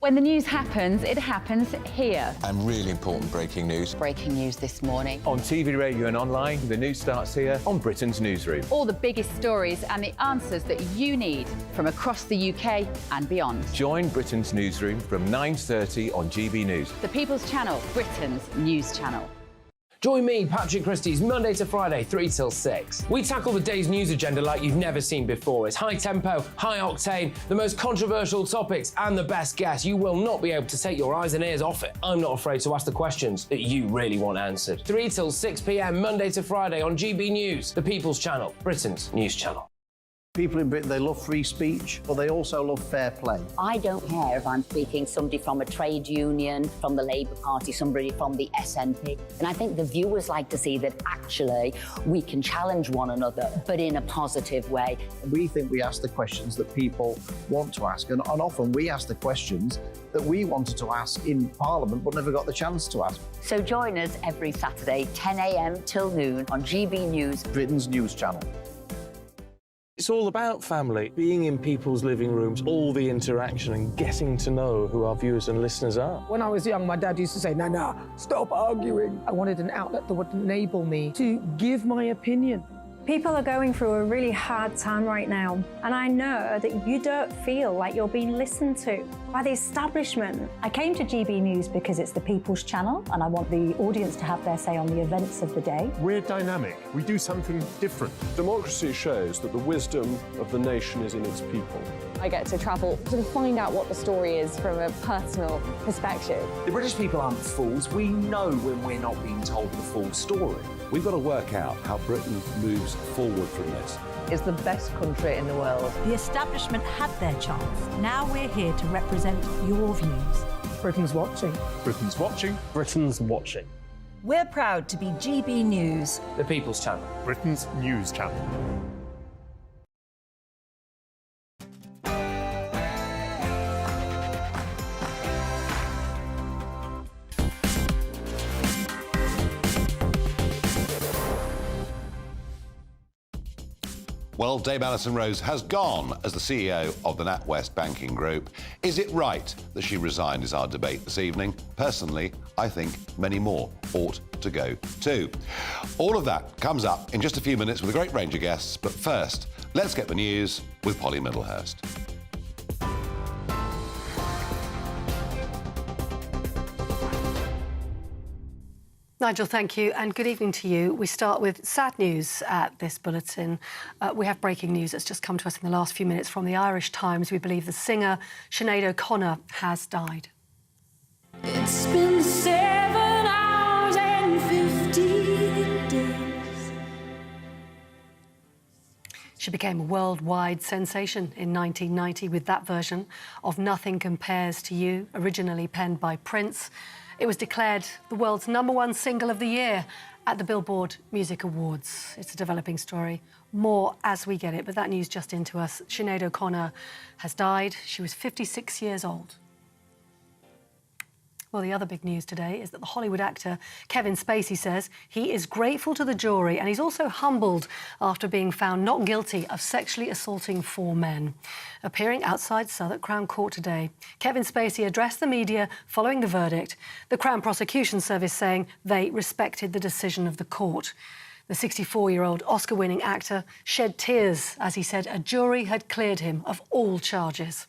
When the news happens, it happens here. And really important breaking news. Breaking news this morning. On TV, radio and online, the news starts here on Britain's Newsroom. All the biggest stories and the answers that you need from across the UK and beyond. Join Britain's Newsroom from 9:30 on GB News. The People's Channel, Britain's news channel. Join me, Patrick Christie's Monday to Friday, 3 till 6. We tackle the day's news agenda like you've never seen before. It's high tempo, high octane, the most controversial topics and the best guests. You will not be able to take your eyes and ears off it. I'm not afraid to ask the questions that you really want answered. 3 till 6 p.m, Monday to Friday on GB News, the People's Channel, Britain's news channel. People in Britain, they love free speech, but they also love fair play. I don't care if I'm speaking somebody from a trade union, from the Labour Party, somebody from the SNP. And I think the viewers like to see that actually we can challenge one another, but in a positive way. We think we ask the questions that people want to ask, and often we ask the questions that we wanted to ask in Parliament but never got the chance to ask. So join us every Saturday, 10 a.m. till noon on GB News, Britain's news channel. It's all about family, being in people's living rooms, all the interaction and getting to know who our viewers and listeners are. When I was young, my dad used to say, "Nana, stop arguing." I wanted an outlet that would enable me to give my opinion. People are going through a really hard time right now, and I know that you don't feel like you're being listened to by the establishment. I came to GB News because it's the People's Channel, and I want the audience to have their say on the events of the day. We're dynamic. We do something different. Democracy shows that the wisdom of the nation is in its people. I get to travel to find out what the story is from a personal perspective. The British people aren't fools. We know when we're not being told the full story. We've got to work out how Britain moves forward from this. It's the best country in the world. The establishment had their chance. Now we're here to represent your views. Britain's watching. Britain's watching. Britain's watching. We're proud to be GB News, The People's Channel, Britain's news channel. Well, Dame Alison Rose has gone as the CEO of the NatWest Banking Group. Is it right that she resigned is our debate this evening. Personally, I think many more ought to go too. All of that comes up in just a few minutes with a great range of guests. But first, let's get the news with Polly Middlehurst. Nigel, thank you, and good evening to you. We start with sad news at this bulletin. We have breaking news that's just come to us in the last few minutes from the Irish Times. We believe the singer Sinead O'Connor has died. It's been 7 hours and 15 days. She became a worldwide sensation in 1990 with that version of Nothing Compares to You, originally penned by Prince. It was declared the world's #1 single of the year at the Billboard Music Awards. It's a developing story. More as we get it, but that news just into us. Sinead O'Connor has died. She was 56 years old. Well, the other big news today is that the Hollywood actor Kevin Spacey says he is grateful to the jury, and he's also humbled after being found not guilty of sexually assaulting 4 men. Appearing outside Southwark Crown Court today, Kevin Spacey addressed the media following the verdict, the Crown Prosecution Service saying they respected the decision of the court. The 64-year-old Oscar-winning actor shed tears as he said a jury had cleared him of all charges.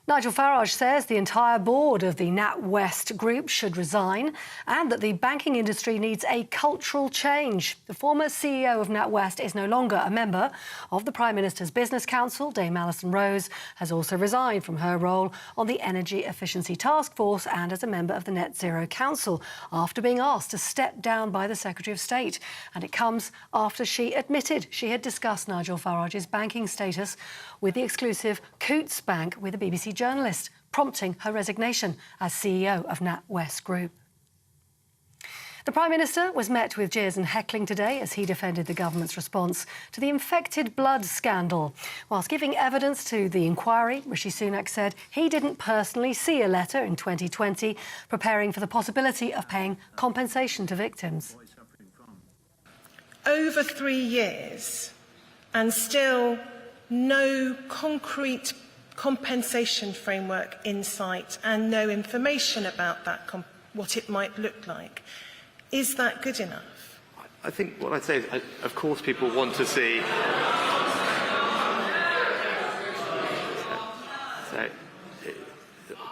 Nigel Farage says the entire board of the NatWest Group should resign and that the banking industry needs a cultural change. The former CEO of NatWest is no longer a member of the Prime Minister's Business Council. Dame Alison Rose has also resigned from her role on the Energy Efficiency Task Force and as a member of the Net Zero Council after being asked to step down by the Secretary of State. And it comes after she admitted she had discussed Nigel Farage's banking status with the exclusive Coutts Bank with a BBC journalist, prompting her resignation as CEO of NatWest Group. The Prime Minister was met with jeers and heckling today as he defended the government's response to the infected blood scandal. Whilst giving evidence to the inquiry, Rishi Sunak said he didn't personally see a letter in 2020 preparing for the possibility of paying compensation to victims. Over 3 years and still no concrete compensation framework in sight and no information about that, what it might look like. Is that good enough? I think what I'd say is, of course, people want to see.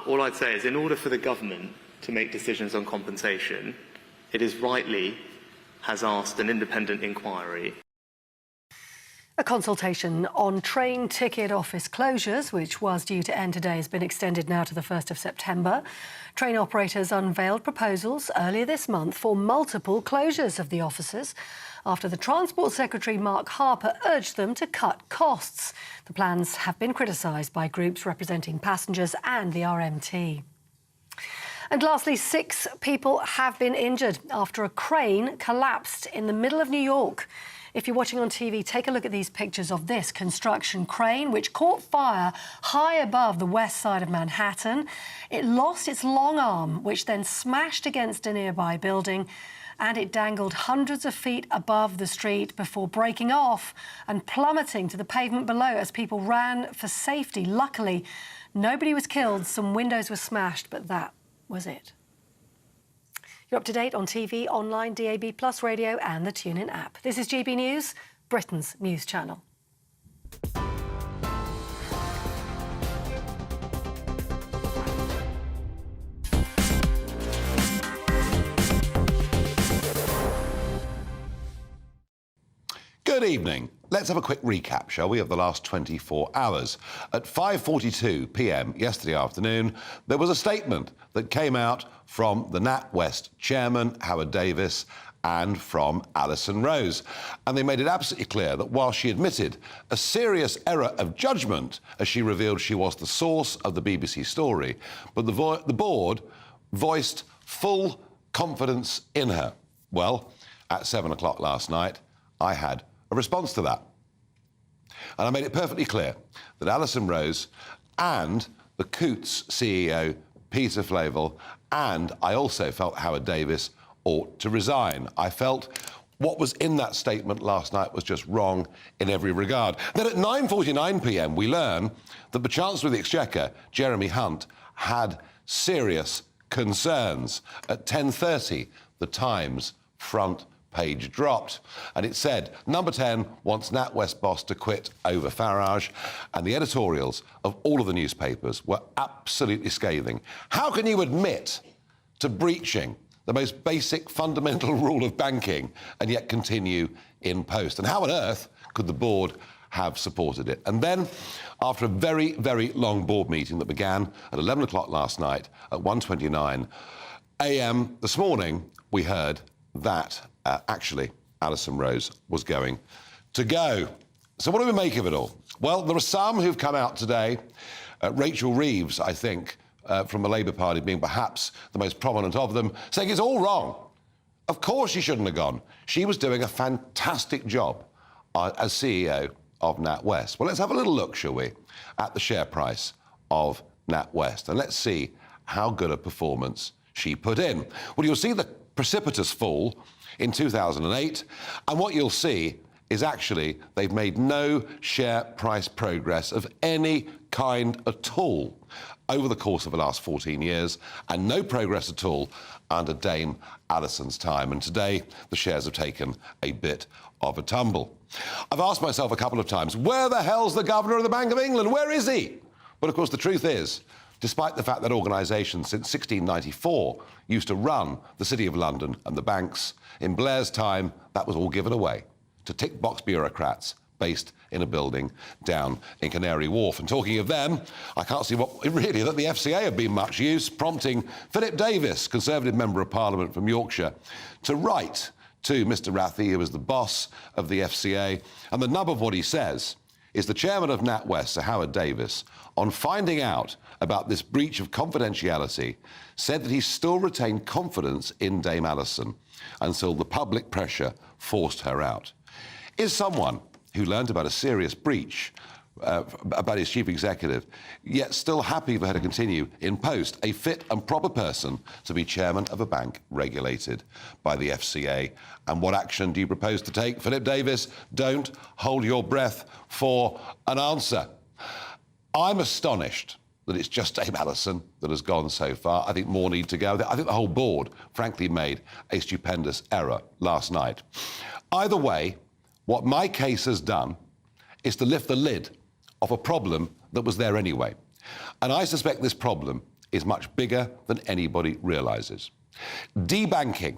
All I'd say is, in order for the government to make decisions on compensation, it is rightly has asked an independent inquiry. A consultation on train ticket office closures, which was due to end today, has been extended now to the 1st of September. Train operators unveiled proposals earlier this month for multiple closures of the offices after the Transport Secretary Mark Harper urged them to cut costs. The plans have been criticised by groups representing passengers and the RMT. And lastly, 6 people have been injured after a crane collapsed in the middle of New York. If you're watching on TV, take a look at these pictures of this construction crane, which caught fire high above the west side of Manhattan. It lost its long arm, which then smashed against a nearby building, and it dangled hundreds of feet above the street before breaking off and plummeting to the pavement below as people ran for safety. Luckily, nobody was killed. Some windows were smashed, but that was it. You're up to date on TV, online, DAB+, radio and the TuneIn app. This is GB News, Britain's news channel. Good evening. Let's have a quick recap, shall we, of the last 24 hours. At 5:42 p.m. yesterday afternoon, there was a statement that came out from the NatWest chairman, Howard Davis, and from Alison Rose. And they made it absolutely clear that while she admitted a serious error of judgment, as she revealed she was the source of the BBC story, but the board voiced full confidence in her. Well, at 7 o'clock last night, I had a response to that. And I made it perfectly clear that Alison Rose and the Coutts CEO, Peter Flavel, and I also felt Howard Davis ought to resign. I felt what was in that statement last night was just wrong in every regard. Then at 9:49 p.m, we learn that the Chancellor of the Exchequer, Jeremy Hunt, had serious concerns. At 10:30, the Times front page dropped, and it said, Number 10 wants NatWest boss to quit over Farage, and the editorials of all of the newspapers were absolutely scathing. How can you admit to breaching the most basic fundamental rule of banking and yet continue in post? And how on earth could the board have supported it? And then, after a very, very long board meeting that began at 11 o'clock last night, at 1:29 a.m. this morning, we heard that actually Alison Rose was going to go. So what do we make of it all? Well, there are some who've come out today, Rachel Reeves, I think, from the Labour Party being perhaps the most prominent of them, saying it's all wrong. Of course she shouldn't have gone. She was doing a fantastic job as CEO of NatWest. Well, let's have a little look, shall we, at the share price of NatWest, and let's see how good a performance she put in. Well, you'll see the precipitous fall in 2008, and what you'll see is actually they've made no share price progress of any kind at all over the course of the last 14 years, and no progress at all under Dame Alison's time. And today, the shares have taken a bit of a tumble. I've asked myself a couple of times, where the hell's the Governor of the Bank of England? Where is he? But of course, the truth is, despite the fact that organisations since 1694 used to run the City of London and the banks, in Blair's time, that was all given away to tick-box bureaucrats based in a building down in Canary Wharf. And talking of them, I can't see what really that the FCA have been much use, prompting Philip Davis, Conservative Member of Parliament from Yorkshire, to write to Mr Rathie, who is the boss of the FCA. And the nub of what he says is the chairman of NatWest, Sir Howard Davis, on finding out about this breach of confidentiality, said that he still retained confidence in Dame Alison until the public pressure forced her out. Is someone who learned about a serious breach about his chief executive, yet still happy for her to continue in post, a fit and proper person to be chairman of a bank regulated by the FCA? And what action do you propose to take? Philip Davis, don't hold your breath for an answer. I'm astonished that it's just Dame Alison that has gone so far. I think more need to go. I think the whole board, frankly, made a stupendous error last night. Either way, what my case has done is to lift the lid off a problem that was there anyway. And I suspect this problem is much bigger than anybody realises. Debanking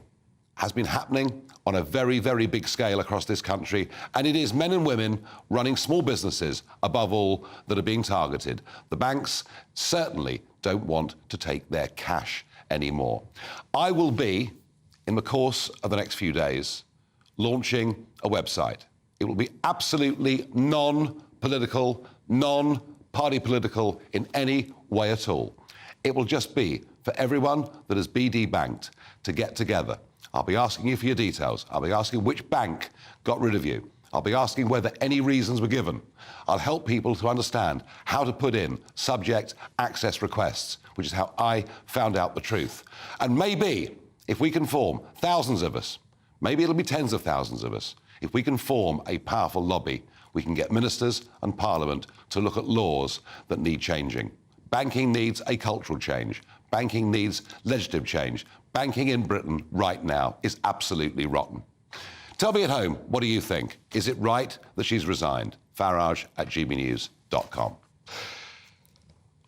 has been happening on a very, very big scale across this country, and it is men and women running small businesses, above all, that are being targeted. The banks certainly don't want to take their cash anymore. I will be, in the course of the next few days, launching a website. It will be absolutely non-political, non-party political in any way at all. It will just be for everyone that has been debanked to get together. I'll be asking you for your details. I'll be asking which bank got rid of you. I'll be asking whether any reasons were given. I'll help people to understand how to put in subject access requests, which is how I found out the truth. And maybe, if we can form thousands of us, maybe it'll be tens of thousands of us, if we can form a powerful lobby, we can get ministers and Parliament to look at laws that need changing. Banking needs a cultural change. Banking needs legislative change. Banking in Britain right now is absolutely rotten. Tell me at home, what do you think? Is it right that she's resigned? Farage@gbnews.com.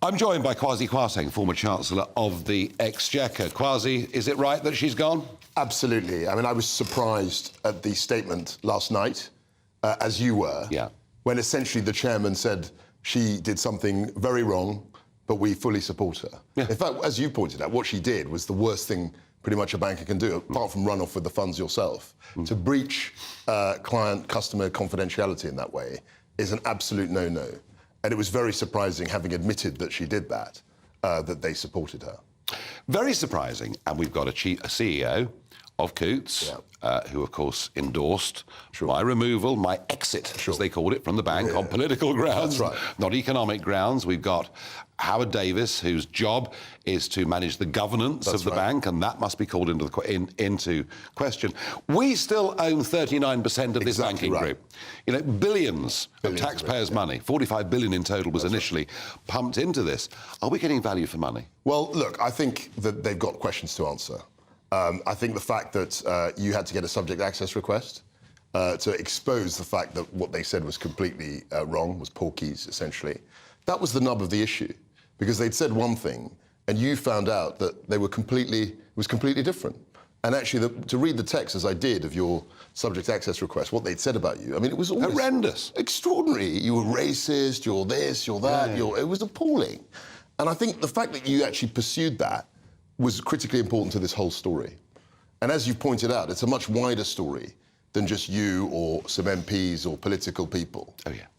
I'm joined by Kwasi Kwarteng, former Chancellor of the Exchequer. Kwasi, is it right that she's gone? Absolutely. I mean, I was surprised at the statement last night, as you were, when essentially the chairman said she did something very wrong, but we fully support her. In fact, as you pointed out, what she did was the worst thing pretty much a banker can do, apart from run off with the funds yourself. To breach client-customer confidentiality in that way is an absolute no-no. And it was very surprising, having admitted that she did that, that they supported her. Very surprising. And we've got a CEO of Coutts, who, of course, endorsed my removal, my exit, as they called it, from the bank on political grounds, not economic grounds. We've got Howard Davis, whose job is to manage the governance of the bank, and that must be called into question. We still own 39% of this banking group. You know, billions of taxpayers' money, 45 billion in total was initially pumped into this. Are we getting value for money? Well, look, I think that they've got questions to answer. I think the fact that you had to get a subject access request to expose the fact that what they said was completely wrong, was porkies, essentially, that was the nub of the issue. Because they'd said one thing, and you found out that they were it was completely different. And actually, to read the text, as I did, of your subject access request, what they'd said about you, I mean, it was horrendous. Extraordinary. You were racist, you're this, you're that, it was appalling. And I think the fact that you actually pursued that was critically important to this whole story. And as you've pointed out, it's a much wider story than just you or some MPs or political people.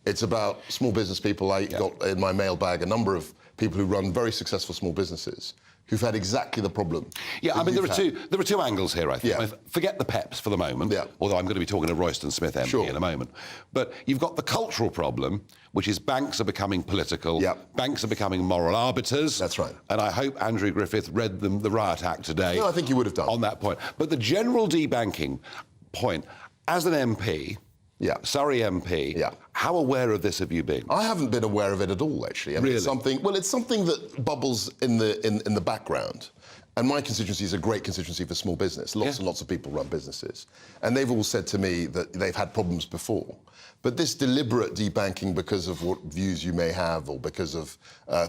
It's about small business people. I got in my mailbag a number of people who run very successful small businesses who've had exactly the problem. I mean, there are two angles here, I think. I mean, forget the PEPs for the moment, although I'm going to be talking to Royston Smith MP in a moment. But you've got the cultural problem, which is banks are becoming political, banks are becoming moral arbiters. That's right. And I hope Andrew Griffith read them the Riot Act today. No, I think he would have done. On that point. But the general debanking point, as an MP, Surrey MP, how aware of this have you been? I haven't been aware of it at all, actually. I mean, really? It's something that bubbles in the background. And my constituency is a great constituency for small business. Lots and lots of people run businesses. And they've all said to me that they've had problems before. But this deliberate debanking because of what views you may have or because of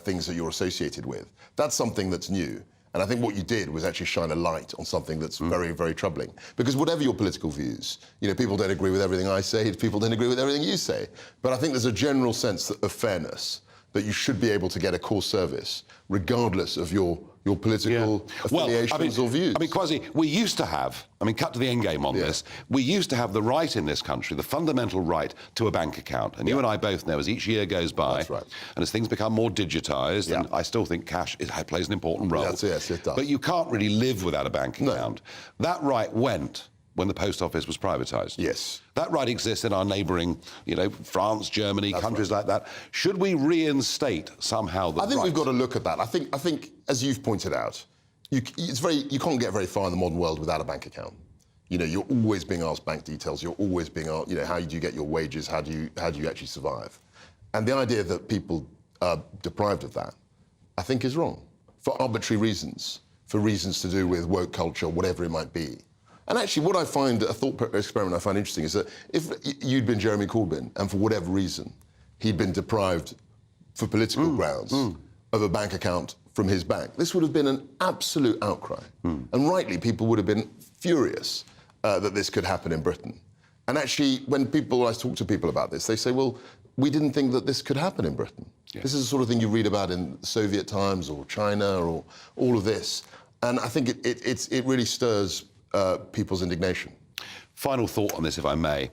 things that you're associated with, that's something that's new. And I think what you did was actually shine a light on something that's very, very troubling. Because whatever your political views, you know, people don't agree with everything I say, people don't agree with everything you say. But I think there's a general sense of fairness that you should be able to get a core service regardless of your political affiliations or views. I mean, Kwasi, we used to have, cut to the end game on this, we used to have the right in this country, the fundamental right to a bank account. And you and I both know as each year goes by, and as things become more digitised, and I still think cash plays an important role. Yes, it does. But you can't really live without a bank account. That right went when the post office was privatised. Yes. That right exists in our neighbouring, France, Germany, countries like that. Should we reinstate somehow the I think we've got to look at that. I think, as you've pointed out, you can't get very far in the modern world without a bank account. You know, you're always being asked bank details. You're always being asked, how do you get your wages? How do you actually survive? And the idea that people deprived of that, I think is wrong, for arbitrary reasons, for reasons to do with woke culture, whatever it might be. And actually, what I find, a thought experiment I find interesting, is that if you'd been Jeremy Corbyn, and for whatever reason, he'd been deprived for political grounds of a bank account from his bank, this would have been an absolute outcry. And rightly, people would have been furious that this could happen in Britain. And actually, when I talk to people about this, they say, well, we didn't think that this could happen in Britain. Yeah. This is the sort of thing you read about in Soviet times or China or all of this. And I think it really stirs people's indignation. Final thought on this, if I may.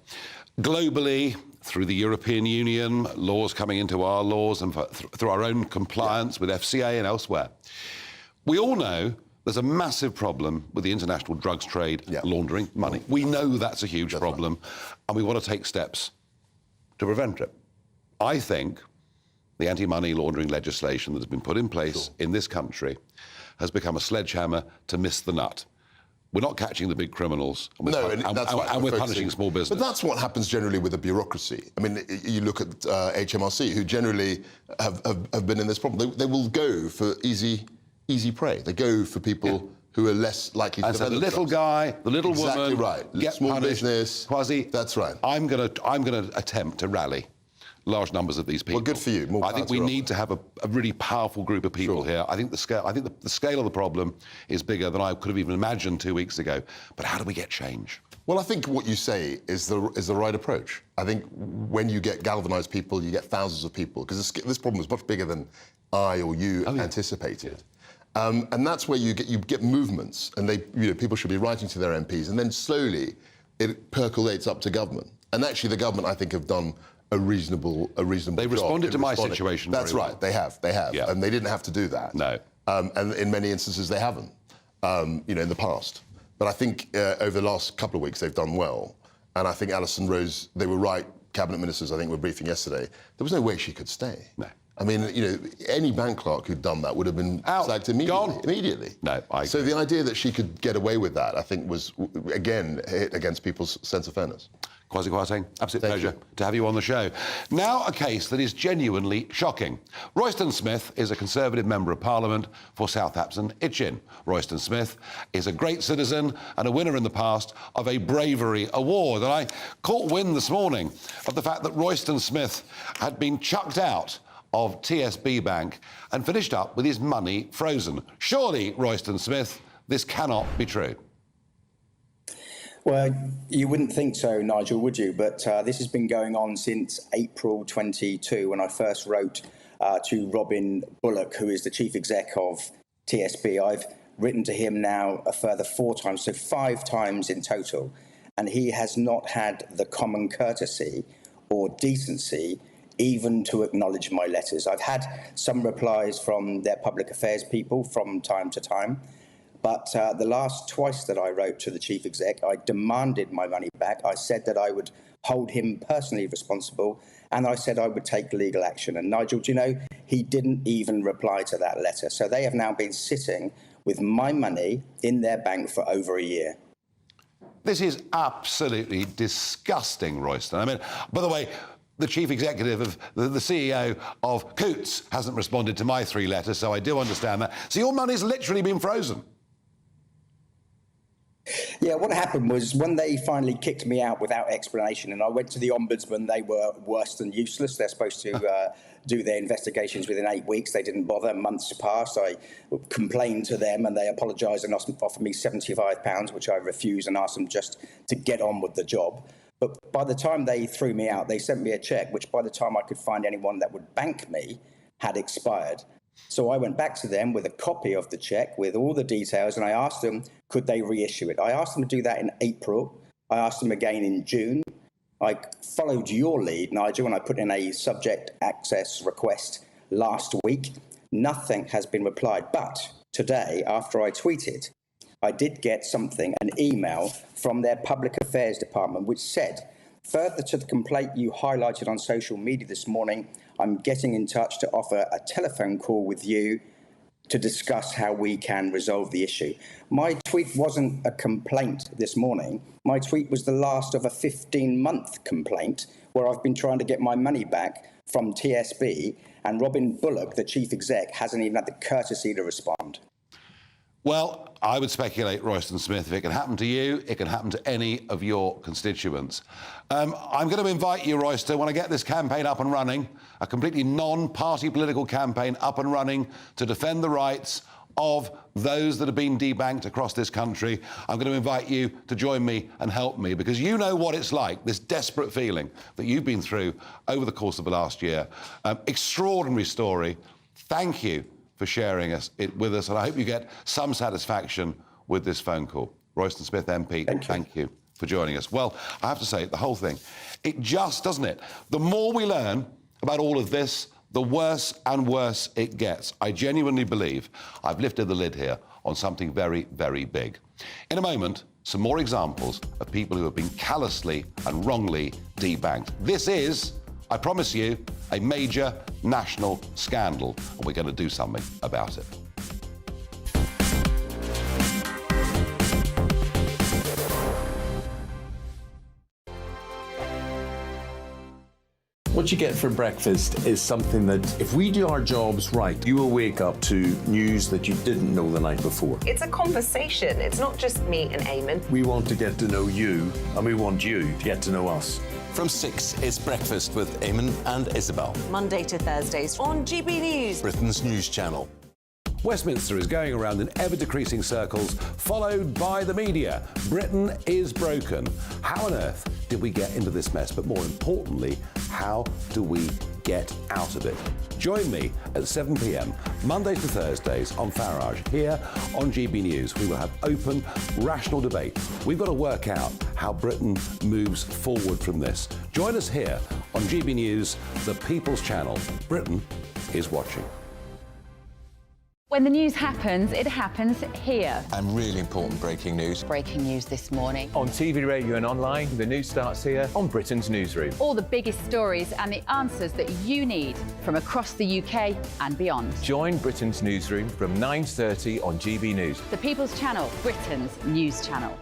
Globally, through the European Union, laws coming into our laws and through our own compliance with FCA and elsewhere, we all know there's a massive problem with the international drugs trade, laundering money. We know that's a huge problem, and we want to take steps to prevent it. I think the anti-money laundering legislation that has been put in place in this country has become a sledgehammer to miss the nut. We're not catching the big criminals, and we're punishing small business. But that's what happens generally with the bureaucracy. I mean, you look at HMRC, who generally have been in this problem. They will go for easy prey. They go for people who are less likely to develop. And so the little guy, the little woman, right. Get Small punished. Business. Quasi, that's right. I'm going to attempt to rally large numbers of these people. Well, good for you. I think we need to have a really powerful group of people here. I think the scale of the problem is bigger than I could have even imagined 2 weeks ago. But how do we get change? Well, I think what you say is the right approach. I think when you get galvanised people, you get thousands of people, because this problem is much bigger than I or you anticipated. And that's where you get movements, and people should be writing to their MPs, and then slowly it percolates up to government. And actually, the government, I think, have done a reasonable They responded to my situation. That's very right. well. They have, Yeah. and they didn't have to do that. No. And in many instances, they haven't. In the past. But I think over the last couple of weeks, they've done well. And I think Alison Rose, they were right. Cabinet ministers, I think, were briefing yesterday. There was no way she could stay. No. I mean, any bank clerk who'd done that would have been sacked immediately. No, So the idea that she could get away with that, I think, was, again, hit against people's sense of fairness. Kwasi Kwarteng, absolute pleasure to have you on the show. Now a case that is genuinely shocking. Royston Smith is a Conservative Member of Parliament for Southampton Itchen. Royston Smith is a great citizen and a winner in the past of a bravery award. And I caught wind this morning of the fact that Royston Smith had been chucked out of TSB Bank and finished up with his money frozen. Surely, Royston Smith, this cannot be true. Well, you wouldn't think so, Nigel, would you? But this has been going on since April 22, when I first wrote to Robin Bullock, who is the chief exec of TSB. I've written to him now a further 4 times, so 5 times in total. And he has not had the common courtesy or decency even to acknowledge my letters. I've had some replies from their public affairs people from time to time. But the last twice that I wrote to the chief exec, I demanded my money back. I said that I would hold him personally responsible, and I said I would take legal action. And Nigel, do you know, he didn't even reply to that letter. So they have now been sitting with my money in their bank for over a year. This is absolutely disgusting, Royston. I mean, by the way, the chief executive of the CEO of Coots hasn't responded to my 3 letters, so I do understand that. So your money's literally been frozen. Yeah, what happened was when they finally kicked me out without explanation, and I went to the Ombudsman, they were worse than useless. They're supposed to do their investigations within 8 weeks. They didn't bother. Months passed. I complained to them, and they apologised and offered me £75, which I refused, and asked them just to get on with the job. But by the time they threw me out, they sent me a cheque, which by the time I could find anyone that would bank me had expired. So I went back to them with a copy of the cheque with all the details, and I asked them, could they reissue it? I asked them to do that in April. I asked them again in June. I followed your lead, Nigel, and I put in a subject access request last week. Nothing has been replied. But today, after I tweeted, I did get something, an email from their public affairs department, which said, further to the complaint you highlighted on social media this morning, I'm getting in touch to offer a telephone call with you to discuss how we can resolve the issue. My tweet wasn't a complaint this morning. My tweet was the last of a 15-month complaint where I've been trying to get my money back from TSB, and Robin Bullock, the chief exec, hasn't even had the courtesy to respond. Well, I would speculate, Royston Smith, if it can happen to you, it can happen to any of your constituents. I'm going to invite you, Royston, when I get this campaign up and running, a completely non-party political campaign up and running to defend the rights of those that have been debanked across this country. I'm going to invite you to join me and help me, because you know what it's like, this desperate feeling that you've been through over the course of the last year. Extraordinary story. Thank you for sharing it with us, and I hope you get some satisfaction with this phone call. Royston Smith MP, thank you for joining us. Well, I have to say, the whole thing, it just, doesn't it? The more we learn about all of this, the worse and worse it gets. I genuinely believe I've lifted the lid here on something very, very big. In a moment, some more examples of people who have been callously and wrongly debanked. This is, I promise you, a major national scandal, and we're going to do something about it. What you get for breakfast is something that, if we do our jobs right, you will wake up to news that you didn't know the night before. It's a conversation. It's not just me and Eamon. We want to get to know you, and we want you to get to know us. From 6, it's Breakfast with Eamon and Isabel. Monday to Thursdays on GB News, Britain's news channel. Westminster is going around in ever-decreasing circles, followed by the media. Britain is broken. How on earth did we get into this mess? But more importantly, how do we get out of it? Join me at 7 p.m, Mondays to Thursdays on Farage, here on GB News. We will have open, rational debate. We've got to work out how Britain moves forward from this. Join us here on GB News, the People's Channel. Britain is watching. When the news happens, it happens here. And really important breaking news. Breaking news this morning. On TV, radio and online, the news starts here on Britain's Newsroom. All the biggest stories and the answers that you need from across the UK and beyond. Join Britain's Newsroom from 9:30 on GB News. The People's Channel, Britain's news channel.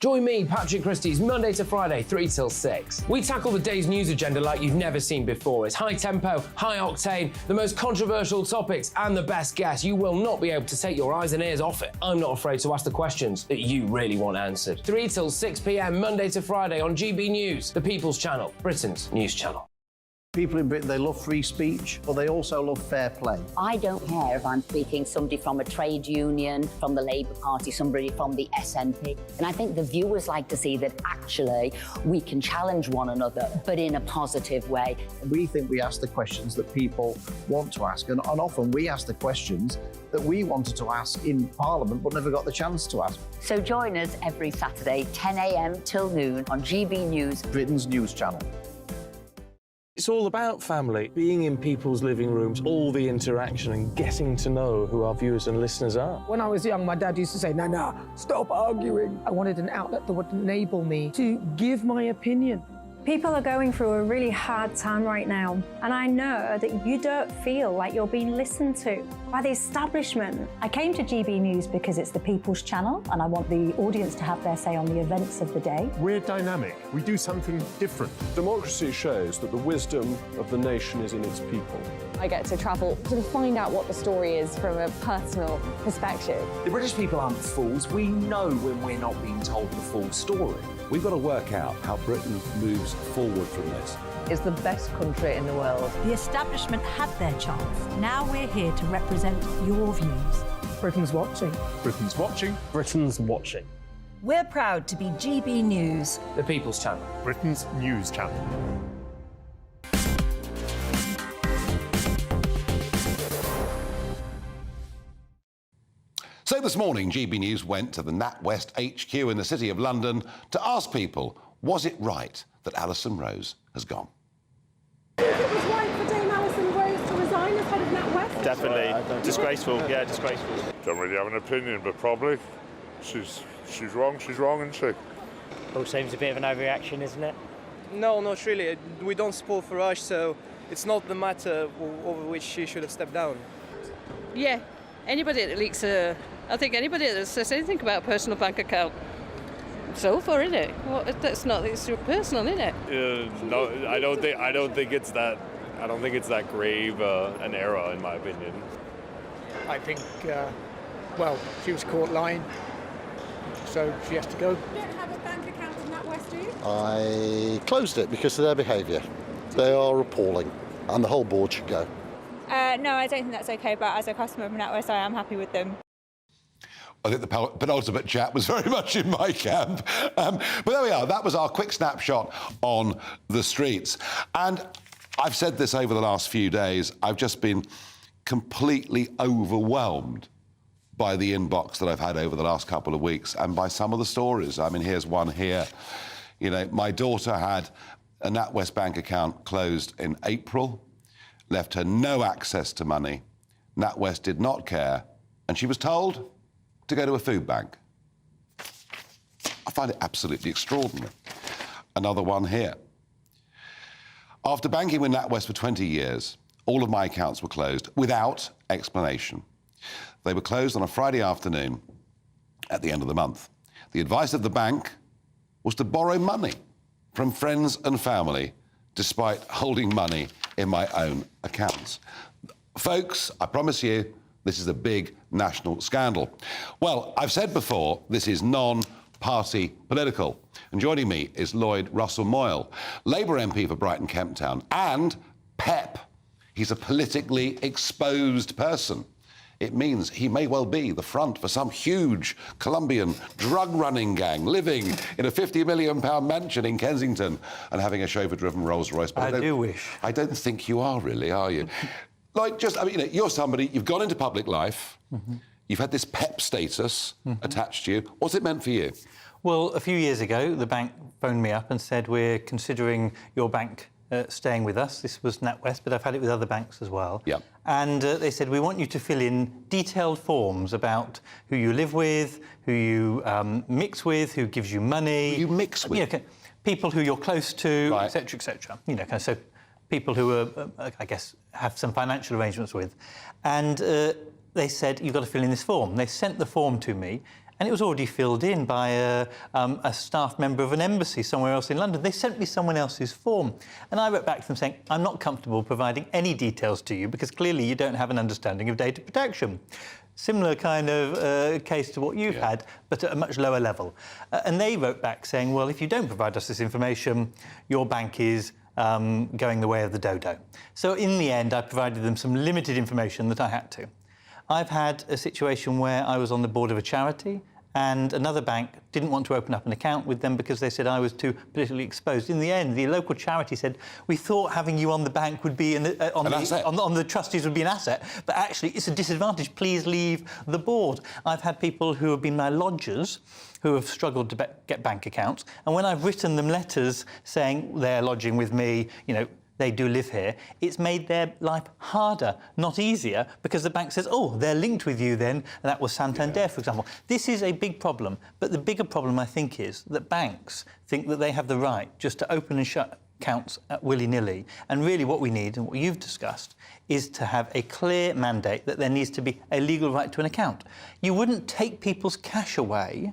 Join me, Patrick Christie's, Monday to Friday, 3 till 6. We tackle the day's news agenda like you've never seen before. It's high tempo, high octane, the most controversial topics and the best guests. You will not be able to take your eyes and ears off it. I'm not afraid to ask the questions that you really want answered. 3 till 6 p.m, Monday to Friday on GB News, the People's Channel, Britain's news channel. People in Britain, they love free speech, but they also love fair play. I don't care if I'm speaking somebody from a trade union, from the Labour Party, somebody from the SNP. And I think the viewers like to see that actually we can challenge one another, but in a positive way. We think we ask the questions that people want to ask, and often we ask the questions that we wanted to ask in Parliament but never got the chance to ask. So join us every Saturday, 10 a.m. till noon on GB News, Britain's news channel. It's all about family, being in people's living rooms, all the interaction and getting to know who our viewers and listeners are. When I was young, my dad used to say, "Nana, stop arguing." I wanted an outlet that would enable me to give my opinion. People are going through a really hard time right now, and I know that you don't feel like you're being listened to by the establishment. I came to GB News because it's the People's Channel, and I want the audience to have their say on the events of the day. We're dynamic. We do something different. Democracy shows that the wisdom of the nation is in its people. I get to travel to find out what the story is from a personal perspective. The British people aren't fools. We know when we're not being told the full story. We've got to work out how Britain moves forward from this. It's the best country in the world. The establishment had their chance. Now we're here to represent your views. Britain's watching. Britain's watching. Britain's watching. We're proud to be GB News, the People's Channel, Britain's news channel. So this morning, GB News went to the NatWest HQ in the City of London to ask people, was it right that Alison Rose has gone? Do you think it was right for Dame Alison Rose to resign as head of NatWest? Definitely. Disgraceful. Yeah, disgraceful. Don't really have an opinion, but probably. She's wrong, isn't she? All seems a bit of an overreaction, isn't it? No, not really. We don't support Farage, so it's not the matter over which she should have stepped down. Yeah, anybody that leaks I think anybody that says anything about a personal bank account, it's over, isn't it? Well, that's not, it's personal, isn't it? No, I don't think it's that I don't think it's that grave an error, in my opinion. I think, well, she was caught lying, so she has to go. You don't have a bank account in NatWest, do you? I closed it because of their behaviour. They are appalling, and the whole board should go. No, I don't think that's okay, but as a customer of NatWest, I am happy with them. I think the penultimate chat was very much in my camp. But there we are. That was our quick snapshot on the streets. And I've said this over the last few days. I've just been completely overwhelmed by the inbox that I've had over the last couple of weeks and by some of the stories. I mean, here's one here. You know, my daughter had a NatWest bank account closed in April, left her no access to money. NatWest did not care, and she was told to go to a food bank. I find it absolutely extraordinary. Another one here. After banking with NatWest for 20 years, all of my accounts were closed without explanation. They were closed on a Friday afternoon at the end of the month. The advice of the bank was to borrow money from friends and family, despite holding money in my own accounts. Folks, I promise you, this is a big national scandal. Well, I've said before, this is non-party political. And joining me is Lloyd Russell-Moyle, Labour MP for Brighton Kemp Town, and PEP. He's a politically exposed person. It means he may well be the front for some huge Colombian drug-running gang living in a £50 million mansion in Kensington and having a chauffeur-driven Rolls-Royce. I do wish. I don't think you are, really, are you? Like, just, I mean, you know, you're somebody, you've gone into public life, you've had this PEP status attached to you. What's it meant for you? Well, a few years ago, the bank phoned me up and said, we're considering your bank staying with us. This was NatWest, but I've had it with other banks as well. Yeah. And they said, we want you to fill in detailed forms about who you live with, who you mix with, who gives you money. Who you mix with? You know, people who you're close to, Right. et cetera, et cetera. You know, kind of, so people who are, I guess, have some financial arrangements with. And they said, you've got to fill in this form. They sent the form to me, and it was already filled in by a staff member of an embassy somewhere else in London. They sent me someone else's form. And I wrote back to them saying, I'm not comfortable providing any details to you because clearly you don't have an understanding of data protection. Similar kind of case to what you've had, but at a much lower level. And they wrote back saying, well, if you don't provide us this information, your bank is going the way of the dodo. So in the end, I provided them some limited information that I had to. I've had a situation where I was on the board of a charity and another bank didn't want to open up an account with them because they said I was too politically exposed. In the end, the local charity said, we thought having you on the bank would be on the trustees would be an asset, but actually it's a disadvantage. Please leave the board. I've had people who have been my lodgers who have struggled to get bank accounts, and when I've written them letters saying they're lodging with me, you know, they do live here, it's made their life harder, not easier, because the bank says, oh, they're linked with you then, and that was Santander, for example. This is a big problem, but the bigger problem, I think, is that banks think that they have the right just to open and shut accounts willy-nilly, and really what we need, and what you've discussed, is to have a clear mandate that there needs to be a legal right to an account. You wouldn't take people's cash away.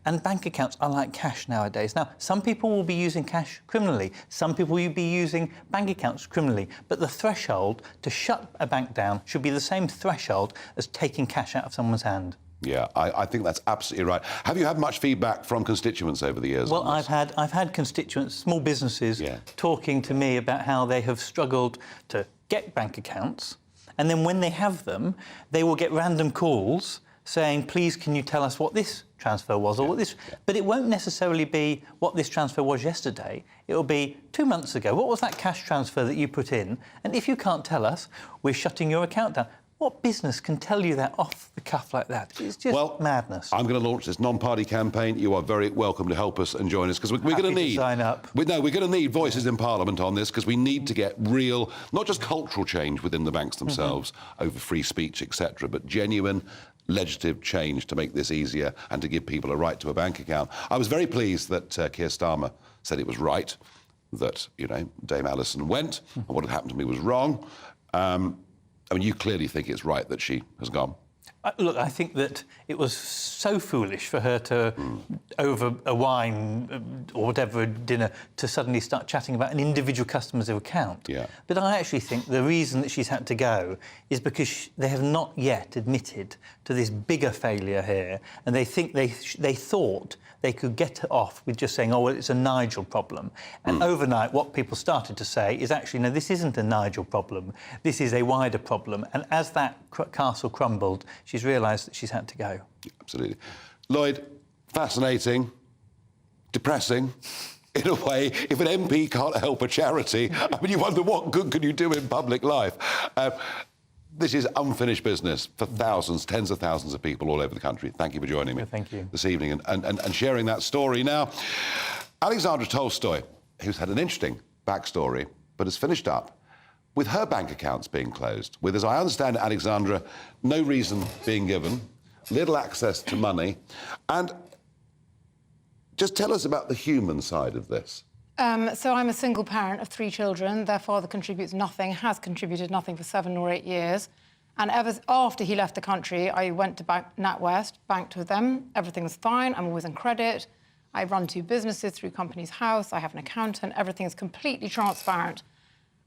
And bank accounts are like cash nowadays. Now, some people will be using cash criminally. Some people will be using bank accounts criminally. But the threshold to shut a bank down should be the same threshold as taking cash out of someone's hand. Yeah, I think that's absolutely right. Have you had much feedback from constituents over the years? Well, I've had constituents, small businesses, talking to me about how they have struggled to get bank accounts. And then when they have them, they will get random calls saying, please, can you tell us what this transfer was or what this... But it won't necessarily be what this transfer was yesterday. It'll be 2 months ago. What was that cash transfer that you put in? And if you can't tell us, we're shutting your account down. What business can tell you that off the cuff like that? It's just madness. I'm going to launch this non-party campaign. You are very welcome to help us and join us, because we're going to need... sign up. We're going to need voices in Parliament on this, because we need to get real, not just cultural change within the banks themselves over free speech, etc., but genuine legislative change to make this easier and to give people a right to a bank account. I was very pleased that Keir Starmer said it was right that, you know, Dame Alison went and what had happened to me was wrong. I mean, you clearly think it's right that she has gone. Look, I think that it was so foolish for her to, over a wine or whatever dinner, to suddenly start chatting about an individual customer's account. Yeah. But I actually think the reason that she's had to go is because they have not yet admitted to this bigger failure here, and they think they thought they could get it off with just saying, oh, well, it's a Nigel problem. And overnight, what people started to say is actually, no, this isn't a Nigel problem. This is a wider problem. And as that castle crumbled, she's realised that she's had to go. Absolutely. Lloyd, fascinating, depressing, in a way. If an MP can't help a charity, I mean, you wonder what good can you do in public life? This is unfinished business for thousands, tens of thousands of people all over the country. Thank you for joining me this evening and sharing that story. Now, Alexandra Tolstoy, who's had an interesting backstory, but has finished up with her bank accounts being closed, with, as I understand it, Alexandra, no reason being given, little access to money. And just tell us about the human side of this. So I'm a single parent of 3 children. Their father contributes nothing, has contributed nothing for 7 or 8 years. And ever after he left the country, I went to NatWest, banked with them. Everything's fine. I'm always in credit. I run 2 businesses through Companies House. I have an accountant. Everything is completely transparent.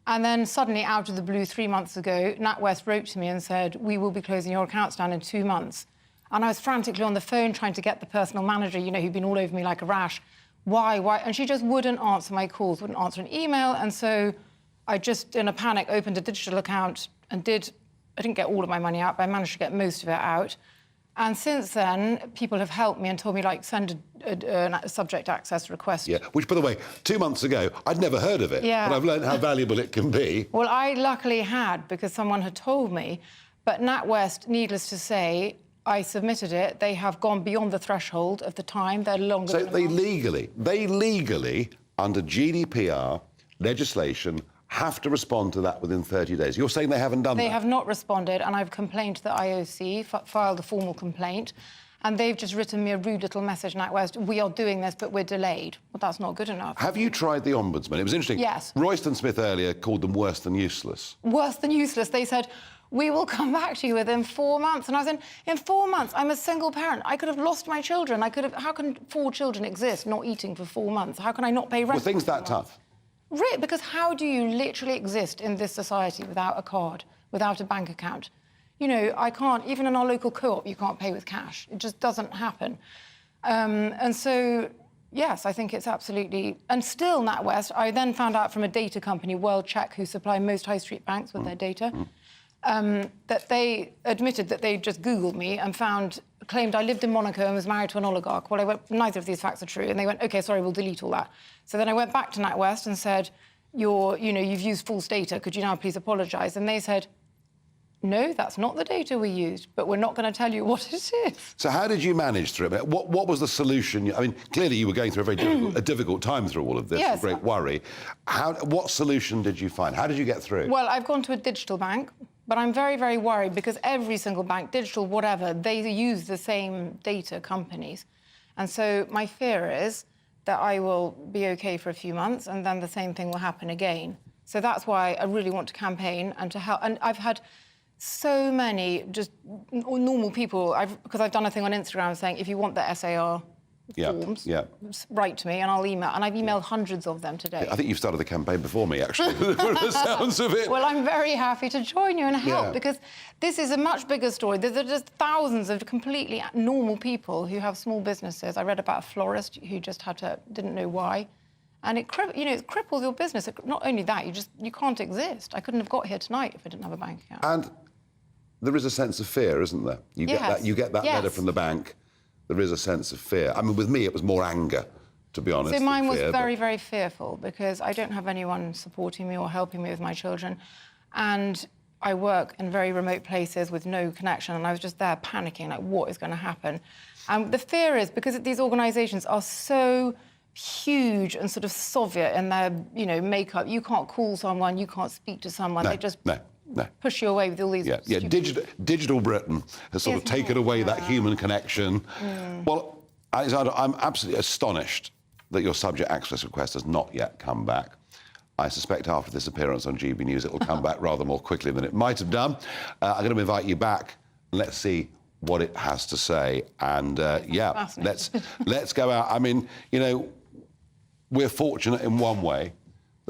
And then suddenly, out of the blue, 3 months ago, NatWest wrote to me and said, we will be closing your accounts down in 2 months. And I was frantically on the phone trying to get the personal manager, you know, who'd been all over me like a rash. Why? And she just wouldn't answer my calls, wouldn't answer an email. And so I just, in a panic, opened a digital account and I didn't get all of my money out, but I managed to get most of it out. And since then, people have helped me and told me, like, send a subject access request. Yeah, which, by the way, 2 months ago, I'd never heard of it. Yeah. But I've learned how valuable it can be. Well, I luckily had, because someone had told me. But NatWest, needless to say, I submitted it. They have gone beyond the threshold of the time. They're longer So than they legally, under GDPR legislation, have to respond to that within 30 days. You're saying they haven't done that? They have not responded, and I've complained to the IOC, filed a formal complaint, and they've just written me a rude little message, NatWest, we are doing this, but we're delayed. Well, that's not good enough. Have you tried the Ombudsman? It was interesting. Yes. Royston Smith earlier called them worse than useless. Worse than useless. They said, we will come back to you within 4 months. And I was in 4 months, I'm a single parent. I could have lost my children. How can 4 children exist not eating for 4 months? How can I not pay rent? Were things that tough? Right, because how do you literally exist in this society without a card, without a bank account? You know, I can't, even in our local co-op, you can't pay with cash. It just doesn't happen. And so, yes, I think it's absolutely... And still, NatWest, I then found out from a data company, WorldCheck, who supply most high street banks with their data, that they admitted that they just Googled me and claimed I lived in Monaco and was married to an oligarch. Well, I went, neither of these facts are true. And they went, OK, sorry, we'll delete all that. So then I went back to NatWest and said, you've used false data. Could you now please apologise? And they said, no, that's not the data we used, but we're not going to tell you what it is. So how did you manage through it? What was the solution? I mean, clearly you were going through a very difficult time through all of this, yes. a great worry. What solution did you find? How did you get through? Well, I've gone to a digital bank, but I'm very, very worried because every single bank, digital, whatever, they use the same data companies. And so my fear is that I will be OK for a few months and then the same thing will happen again. So that's why I really want to campaign and to help. And I've had so many just normal people, because I've done a thing on Instagram saying, if you want the SAR forms, write to me and I'll email. And I've emailed hundreds of them today. I think you've started the campaign before me, actually, from the sounds of it. Well, I'm very happy to join you and help because this is a much bigger story. There's just thousands of completely normal people who have small businesses. I read about a florist who just didn't know why. And it cripples your business. Not only that, you can't exist. I couldn't have got here tonight if I didn't have a bank account. And there is a sense of fear, isn't there? You get that letter from the bank. There is a sense of fear. I mean, with me, it was more anger, to be honest. So mine was very, very fearful because I don't have anyone supporting me or helping me with my children. And I work in very remote places with no connection. And I was just there panicking, like, what is going to happen? And the fear is because these organisations are so huge and sort of Soviet in their, makeup. You can't call someone, you can't speak to someone. They just push you away with all these... Digital Britain has sort of taken away that human connection. Well, Alexandra, I'm absolutely astonished that your subject access request has not yet come back. I suspect after this appearance on GB News, it will come back rather more quickly than it might have done. I'm going to invite you back and let's see what it has to say. And yeah, let's go out. I mean, you know, we're fortunate in one way.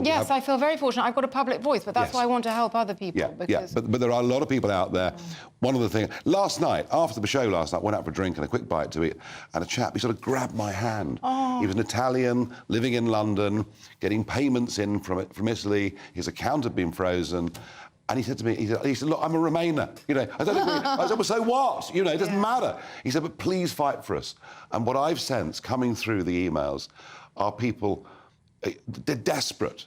Yes, I feel very fortunate. I've got a public voice, but that's why I want to help other people. Because... but there are a lot of people out there. One of the things... Last night, after the show last night, went out for a drink and a quick bite to eat, and a chap, he sort of grabbed my hand. Oh. He was an Italian, living in London, getting payments in from Italy. His account had been frozen. And he said to me, he said, look, I'm a Remainer. You know, I don't agree. I said, well, so what? You know, it doesn't matter. He said, but please fight for us. And what I've sensed coming through the emails are people... They're desperate.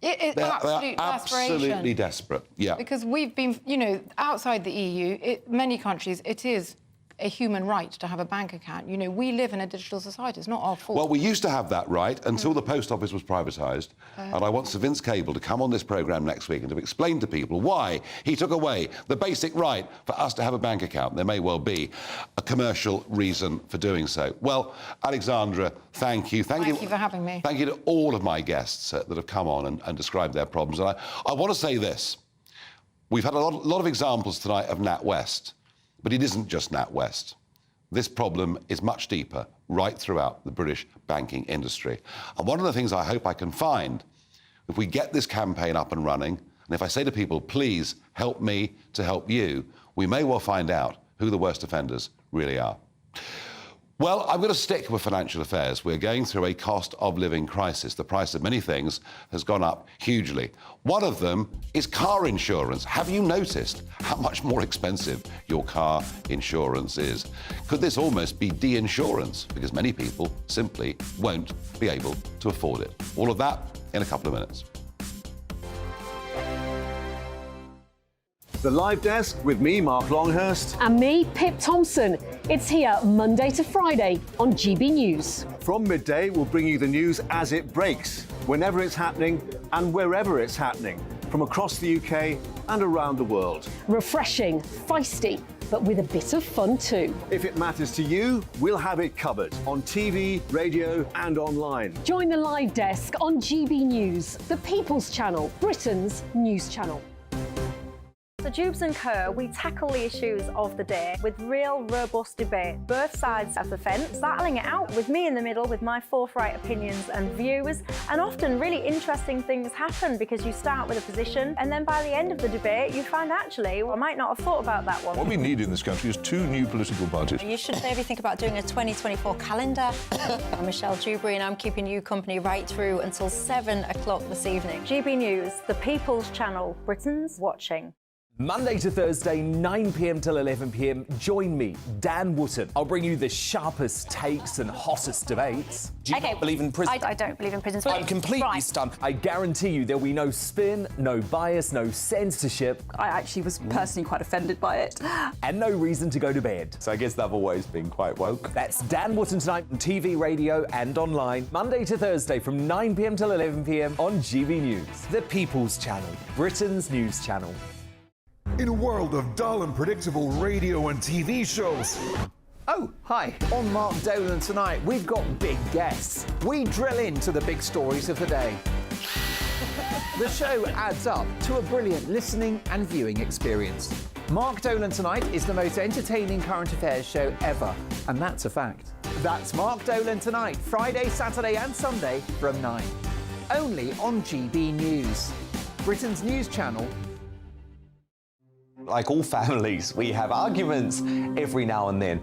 It's absolute desperation. Absolutely desperate, yeah. Because we've been, you know, outside the EU, many countries, it is a human right to have a bank account. You know, we live in a digital society. It's not our fault. Well, we used to have that right until the post office was privatised. And I want Sir Vince Cable to come on this programme next week and to explain to people why he took away the basic right for us to have a bank account. There may well be a commercial reason for doing so. Well, Alexandra, thank you. Thank you for having me. Thank you to all of my guests that have come on and described their problems. And I want to say this. We've had a lot of examples tonight of NatWest. But it isn't just NatWest. This problem is much deeper right throughout the British banking industry. And one of the things I hope I can find, if we get this campaign up and running, and if I say to people, please help me to help you, we may well find out who the worst offenders really are. Well, I'm going to stick with financial affairs. We're going through a cost of living crisis. The price of many things has gone up hugely. One of them is car insurance. Have you noticed how much more expensive your car insurance is? Could this almost be de-insurance? Because many people simply won't be able to afford it. All of that in a couple of minutes. The Live Desk with me, Mark Longhurst. And me, Pip Thompson. It's here Monday to Friday on GB News. From midday, we'll bring you the news as it breaks, whenever it's happening and wherever it's happening, from across the UK and around the world. Refreshing, feisty, but with a bit of fun too. If it matters to you, we'll have it covered on TV, radio and online. Join the Live Desk on GB News, the People's Channel, Britain's news channel. So Jubes and Kerr, we tackle the issues of the day with real, robust debate, both sides of the fence, battling it out with me in the middle with my forthright opinions and views. And often really interesting things happen because you start with a position and then by the end of the debate you find actually, well, I might not have thought about that one. What we need in this country is 2 new political parties. You should maybe think about doing a 2024 calendar. I'm Michelle Dewberry and I'm keeping you company right through until 7 o'clock this evening. GB News, the People's Channel, Britain's watching. Monday to Thursday, 9 p.m. till 11 p.m. Join me, Dan Wootton. I'll bring you the sharpest takes and hottest debates. Do you not believe in prison? I don't believe in prisons. I'm completely stunned. I guarantee you there'll be no spin, no bias, no censorship. I actually was personally quite offended by it. And no reason to go to bed. So I guess they've always been quite woke. That's Dan Wootton tonight on TV, radio and online. Monday to Thursday from 9 p.m. till 11 p.m. on GB News. The People's Channel, Britain's news channel. In a world of dull and predictable radio and TV shows. Oh, hi. On Mark Dolan tonight, we've got big guests. We drill into the big stories of the day. The show adds up to a brilliant listening and viewing experience. Mark Dolan Tonight is the most entertaining current affairs show ever, and that's a fact. That's Mark Dolan Tonight, Friday, Saturday and Sunday from 9. Only on GB News, Britain's news channel. Like all families, we have arguments every now and then,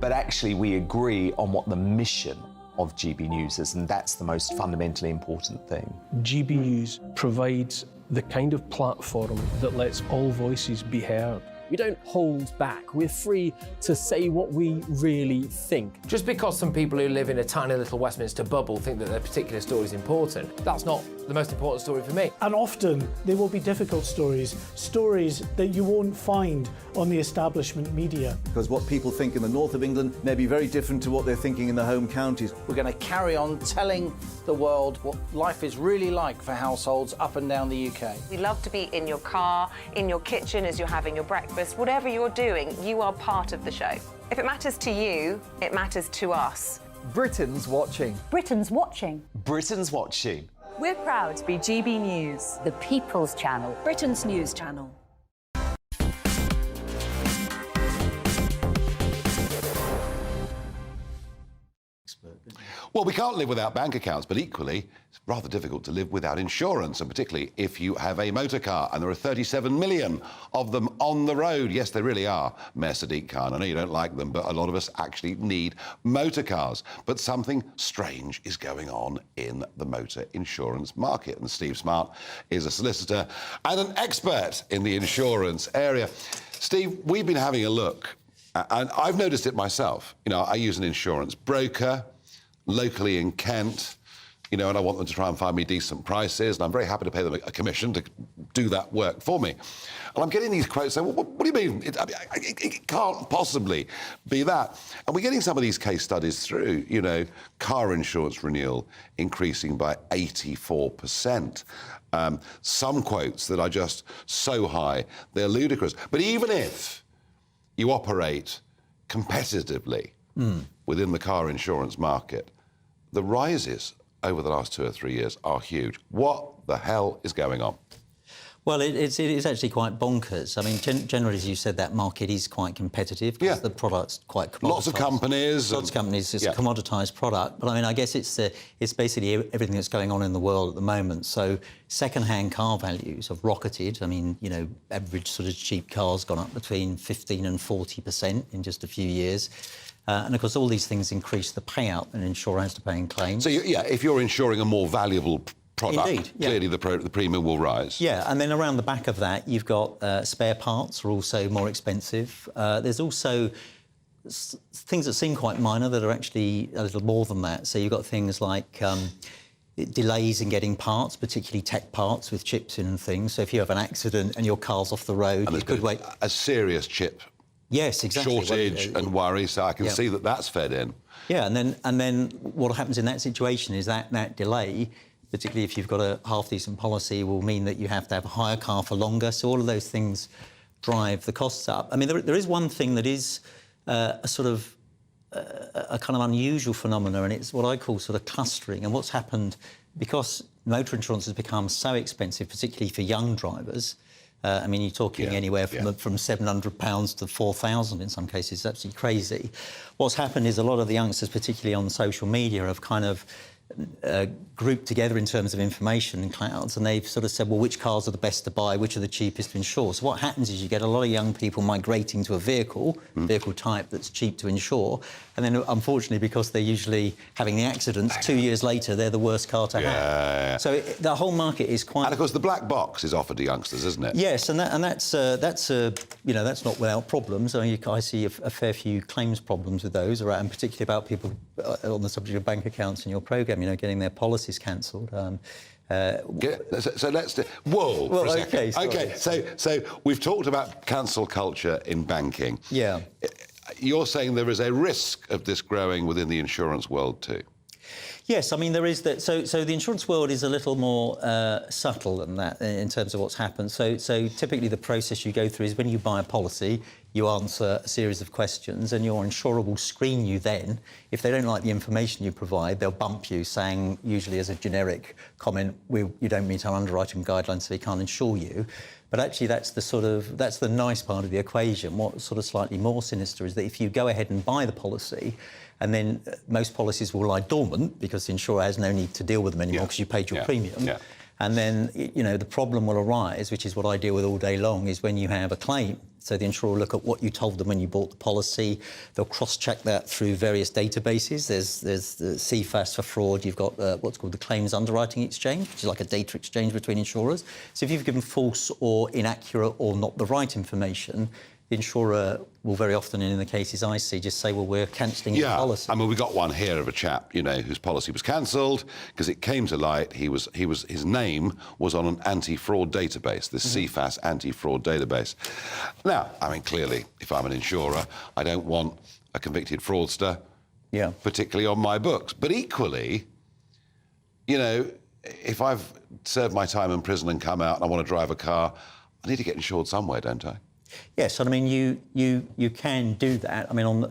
but actually we agree on what the mission of GB News is, and that's the most fundamentally important thing. GB News provides the kind of platform that lets all voices be heard. We don't hold back. We're free to say what we really think. Just because some people who live in a tiny little Westminster bubble think that their particular story is important, that's not the most important story for me. And often they will be difficult stories, stories that you won't find on the establishment media. Because what people think in the north of England may be very different to what they're thinking in the home counties. We're going to carry on telling the world what life is really like for households up and down the UK. We love to be in your car, in your kitchen as you're having your breakfast. Whatever you're doing, you are part of the show. If it matters to you, it matters to us. Britain's watching. Britain's watching. Britain's watching. We're proud to be GB News, the People's Channel, Britain's news channel. Well, we can't live without bank accounts, but equally, it's rather difficult to live without insurance, and particularly if you have a motor car, and there are 37 million of them on the road. Yes, they really are, Mayor Sadiq Khan. I know you don't like them, but a lot of us actually need motor cars. But something strange is going on in the motor insurance market, and Steve Smart is a solicitor and an expert in the insurance area. Steve, we've been having a look, and I've noticed it myself. You know, I use an insurance broker locally in Kent, you know, and I want them to try and find me decent prices, and I'm very happy to pay them a commission to do that work for me. And I'm getting these quotes saying, well, what do you mean? It can't possibly be that. And we're getting some of these case studies through, you know, car insurance renewal increasing by 84%. Some quotes that are just so high, they're ludicrous. But even if you operate competitively within the car insurance market, the rises over the last 2 or 3 years are huge. What the hell is going on? Well, it is actually quite bonkers. I mean, generally, as you said, that market is quite competitive because the product's quite commoditised. Lots of companies. Lots of companies. It's a commoditised product. But, I mean, I guess it's basically everything that's going on in the world at the moment. So second-hand car values have rocketed. I mean, you know, average sort of cheap cars gone up between 15 and 40% in just a few years. And, of course, all these things increase the payout an insurer has to pay in claims. So, if you're insuring a more valuable product, clearly the premium will rise. Yeah, and then around the back of that, you've got spare parts are also more expensive. There's also things that seem quite minor that are actually a little more than that. So you've got things like delays in getting parts, particularly tech parts with chips in and things. So if you have an accident and your car's off the road, you could wait. A serious chip. Yes, exactly. Shortage and worry, so I can see that that's fed in. Yeah, and then what happens in that situation is that delay, particularly if you've got a half-decent policy, will mean that you have to have a hire car for longer. So all of those things drive the costs up. I mean, there is one thing that is a kind of unusual phenomenon, and it's what I call sort of clustering. And what's happened, because motor insurance has become so expensive, particularly for young drivers, I mean, you're talking anywhere from £700 to £4,000 in some cases. It's absolutely crazy. What's happened is a lot of the youngsters, particularly on social media, have kind of grouped together in terms of information clouds, and they've sort of said, well, which cars are the best to buy, which are the cheapest to insure. So what happens is you get a lot of young people migrating to a vehicle type that's cheap to insure, and then unfortunately, because they're usually having the accidents, 2 years later they're the worst car to have. So the whole market is quite. And of course, the black box is offered to youngsters, isn't it? Yes, and that's you know, that's not without problems. I mean, I see a fair few claims problems with those, and particularly about people on the subject of bank accounts in your programme. You know, getting their policies cancelled. So let's do. Whoa! Well, for a second. okay. So we've talked about cancel culture in banking. Yeah. You're saying there is a risk of this growing within the insurance world too. Yes, I mean, there is that. So the insurance world is a little more subtle than that in terms of what's happened. So typically the process you go through is when you buy a policy, you answer a series of questions, and your insurer will screen you then. If they don't like the information you provide, they'll bump you, saying, usually as a generic comment, you don't meet our underwriting guidelines, so we can't insure you. But actually, that's the nice part of the equation. What's sort of slightly more sinister is that if you go ahead and buy the policy, and then most policies will lie dormant because the insurer has no need to deal with them anymore because you paid your premium. And then, you know, the problem will arise, which is what I deal with all day long, is when you have a claim. So the insurer will look at what you told them when you bought the policy. They'll cross-check that through various databases. There's the CFAS for fraud. You've got what's called the Claims Underwriting Exchange, which is like a data exchange between insurers. So if you've given false or inaccurate or not the right information, the insurer will very often, in the cases I see, just say, well, we're cancelling the policy. I mean, we got one here of a chap, you know, whose policy was cancelled because it came to light his name was on an anti-fraud database, this CFAS anti-fraud database. Now, I mean, clearly, if I'm an insurer, I don't want a convicted fraudster, particularly on my books. But equally, you know, if I've served my time in prison and come out and I want to drive a car, I need to get insured somewhere, don't I? Yes, I mean, you can do that. I mean,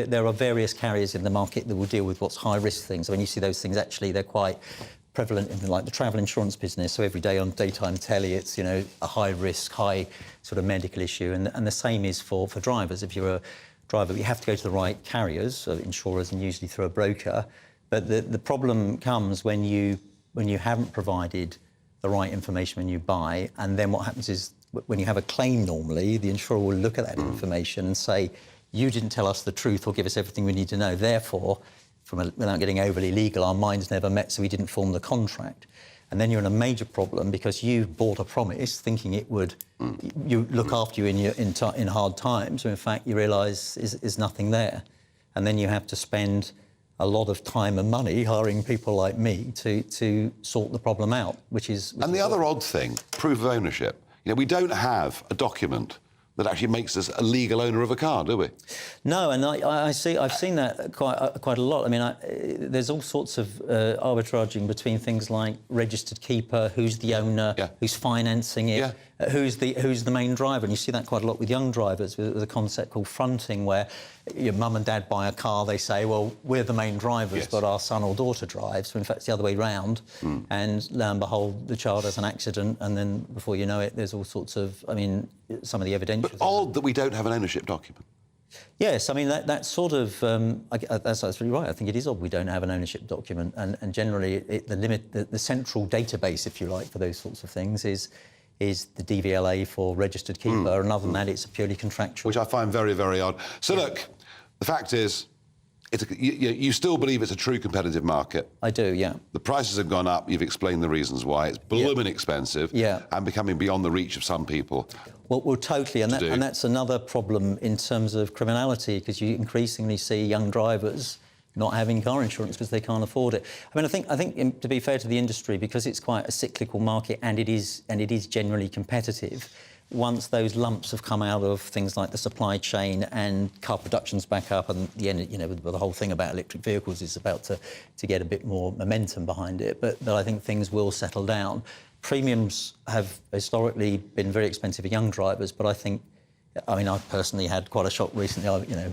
there are various carriers in the market that will deal with what's high-risk things. I mean, you see those things, actually, they're quite prevalent in, like, the travel insurance business. So every day on daytime telly, it's, you know, a high-risk, high sort of medical issue. And the same is for drivers. If you're a driver, you have to go to the right carriers, so insurers, and usually through a broker. But the problem comes when you haven't provided the right information when you buy, and then what happens is when you have a claim normally, the insurer will look at that information and say, you didn't tell us the truth or give us everything we need to know, therefore, without getting overly legal, our minds never met, so we didn't form the contract. And then you're in a major problem because you bought a promise thinking it would you look after you in hard times, when in fact you realise is nothing there. And then you have to spend a lot of time and money hiring people like me to sort the problem out, which is... And the other odd thing, proof of ownership. You know, we don't have a document that actually makes us a legal owner of a car, do we? No, and I've seen that quite a lot. I mean, there's all sorts of arbitraging between things like registered keeper, who's the owner, who's financing it, who's the main driver, and you see that quite a lot with young drivers with a concept called fronting, where your mum and dad buy a car, they say, well, we're the main drivers, but our son or daughter drives. So in fact, it's the other way round, and lo and behold, the child has an accident, and then before you know it, there's all sorts of, I mean, some of the evidential. But odd that we don't have an ownership document. Yes, I mean, that's sort of... that's really right. I think it is odd we don't have an ownership document, and generally the central database, if you like, for those sorts of things is the DVLA for registered keeper, and other than that, it's purely contractual. Which I find very, very odd. So look, the fact is, you still believe it's a true competitive market? I do, yeah. The prices have gone up, you've explained the reasons why, it's blooming expensive, and becoming beyond the reach of some people. Well, totally, and that's another problem in terms of criminality, because you increasingly see young drivers not having car insurance because they can't afford it. I mean, I think to be fair to the industry, because it's quite a cyclical market and it is generally competitive, once those lumps have come out of things like the supply chain and car production's back up, and the whole thing about electric vehicles is about to get a bit more momentum behind it, but I think things will settle down. Premiums have historically been very expensive for young drivers, but I mean, I've personally had quite a shock recently.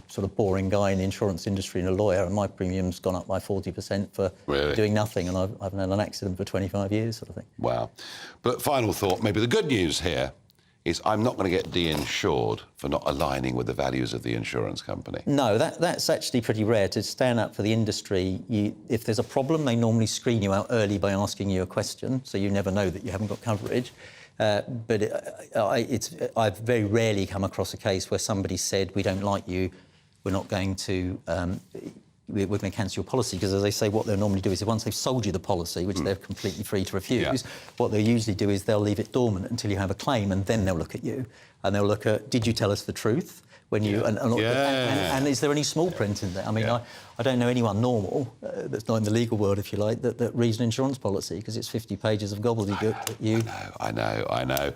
Sort of boring guy in the insurance industry and a lawyer, and my premium's gone up by 40% for doing nothing, and I've had an accident for 25 years, sort of thing. Wow. But final thought, maybe the good news here is I'm not going to get de-insured for not aligning with the values of the insurance company. No, that's actually pretty rare. To stand up for the industry, if there's a problem, they normally screen you out early by asking you a question, so you never know that you haven't got coverage. But I've very rarely come across a case where somebody said, we don't like you, we're not going to... we're going to cancel your policy, because, as they say, what they'll normally do is once they've sold you the policy, which they're completely free to refuse, what they'll usually do is they'll leave it dormant until you have a claim, and then they'll look at you. And they'll look at, did you tell us the truth? When you and is there any small print in there? I mean, I don't know anyone normal that's not in the legal world, if you like, that reads an insurance policy, because it's 50 pages of gobbledygook that you... I know.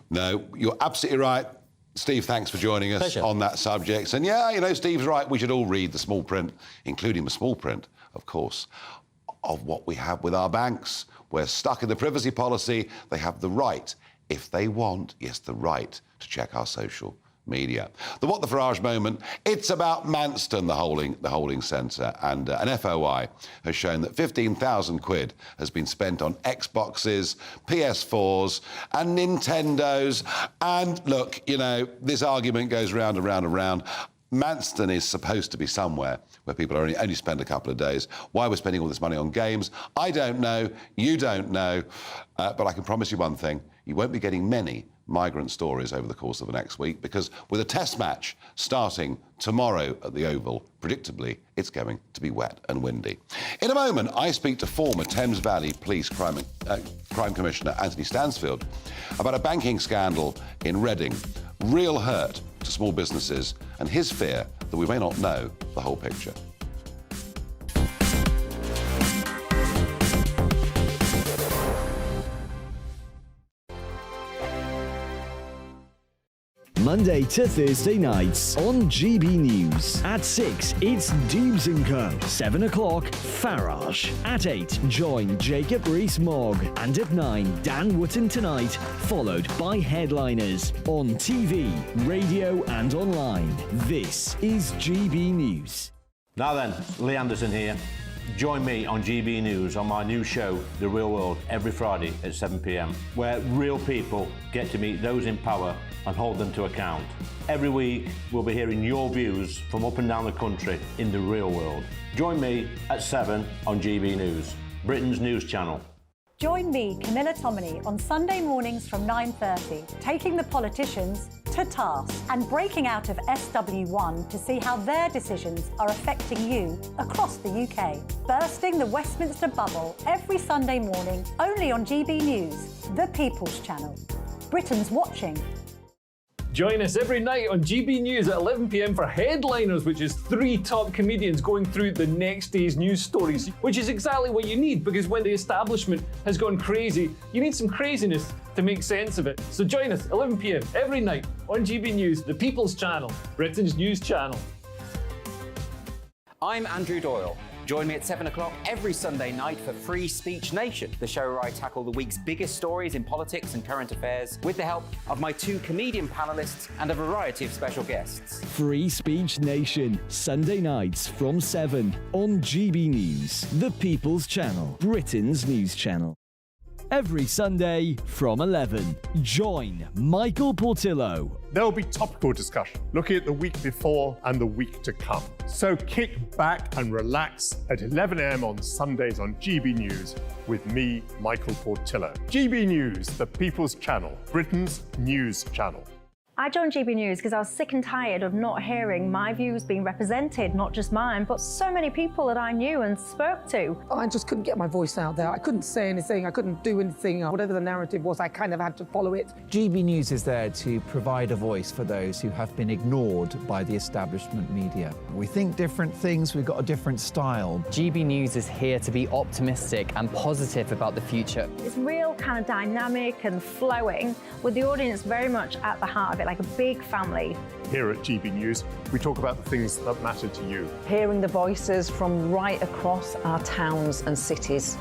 No, you're absolutely right. Steve, thanks for joining us on that subject. And Steve's right, we should all read the small print, including the small print, of course, of what we have with our banks. We're stuck in the privacy policy. They have the right, if they want, the right to check our social media. The What the Farage moment, it's about Manston, the holding centre, and an FOI has shown that 15,000 quid has been spent on Xboxes, PS4s and Nintendos. And look, this argument goes round and round and round. Manston is supposed to be somewhere where people only spend a couple of days. Why we're spending all this money on games, I don't know, you don't know, but I can promise you one thing, you won't be getting many migrant stories over the course of the next week, because with a test match starting tomorrow at the Oval, predictably, it's going to be wet and windy. In a moment, I speak to former Thames Valley Police Crime Commissioner Anthony Stansfield about a banking scandal in Reading, real hurt to small businesses, and his fear that we may not know the whole picture. Monday to Thursday nights on GB News. At 6, it's Dubes & Co. 7 o'clock, Farage. At 8, join Jacob Rees-Mogg. And at 9, Dan Wootton Tonight, followed by Headliners. On TV, radio and online. This is GB News. Now then, Lee Anderson here. Join me on GB News on my new show, The Real World, every Friday at 7 p.m, where real people get to meet those in power and hold them to account. Every week, we'll be hearing your views from up and down the country in the real world. Join me at 7 on GB News, Britain's news channel. Join me, Camilla Tominey, on Sunday mornings from 9:30, taking the politicians to task and breaking out of SW1 to see how their decisions are affecting you across the UK. Bursting the Westminster bubble every Sunday morning, only on GB News, the People's Channel. Britain's watching. Join us every night on GB News at 11 p.m. for Headliners, which is 3 top comedians going through the next day's news stories, which is exactly what you need, because when the establishment has gone crazy, you need some craziness to make sense of it. So join us 11 p.m. every night on GB News, the People's Channel, Britain's news channel. I'm Andrew Doyle. Join me at 7 o'clock every Sunday night for Free Speech Nation, the show where I tackle the week's biggest stories in politics and current affairs with the help of my 2 comedian panellists and a variety of special guests. Free Speech Nation, Sunday nights from 7 on GB News, the People's Channel, Britain's news channel. Every Sunday from 11, join Michael Portillo. There will be topical discussion, looking at the week before and the week to come. So kick back and relax at 11 a.m. on Sundays on GB News with me, Michael Portillo. GB News, the People's Channel, Britain's news channel. I joined GB News because I was sick and tired of not hearing my views being represented, not just mine, but so many people that I knew and spoke to. I just couldn't get my voice out there. I couldn't say anything. I couldn't do anything. Whatever the narrative was, I kind of had to follow it. GB News is there to provide a voice for those who have been ignored by the establishment media. We think different things, we've got a different style. GB News is here to be optimistic and positive about the future. It's real kind of dynamic and flowing, with the audience very much at the heart of it, like a big family. Here at GB News, we talk about the things that matter to you. Hearing the voices from right across our towns and cities,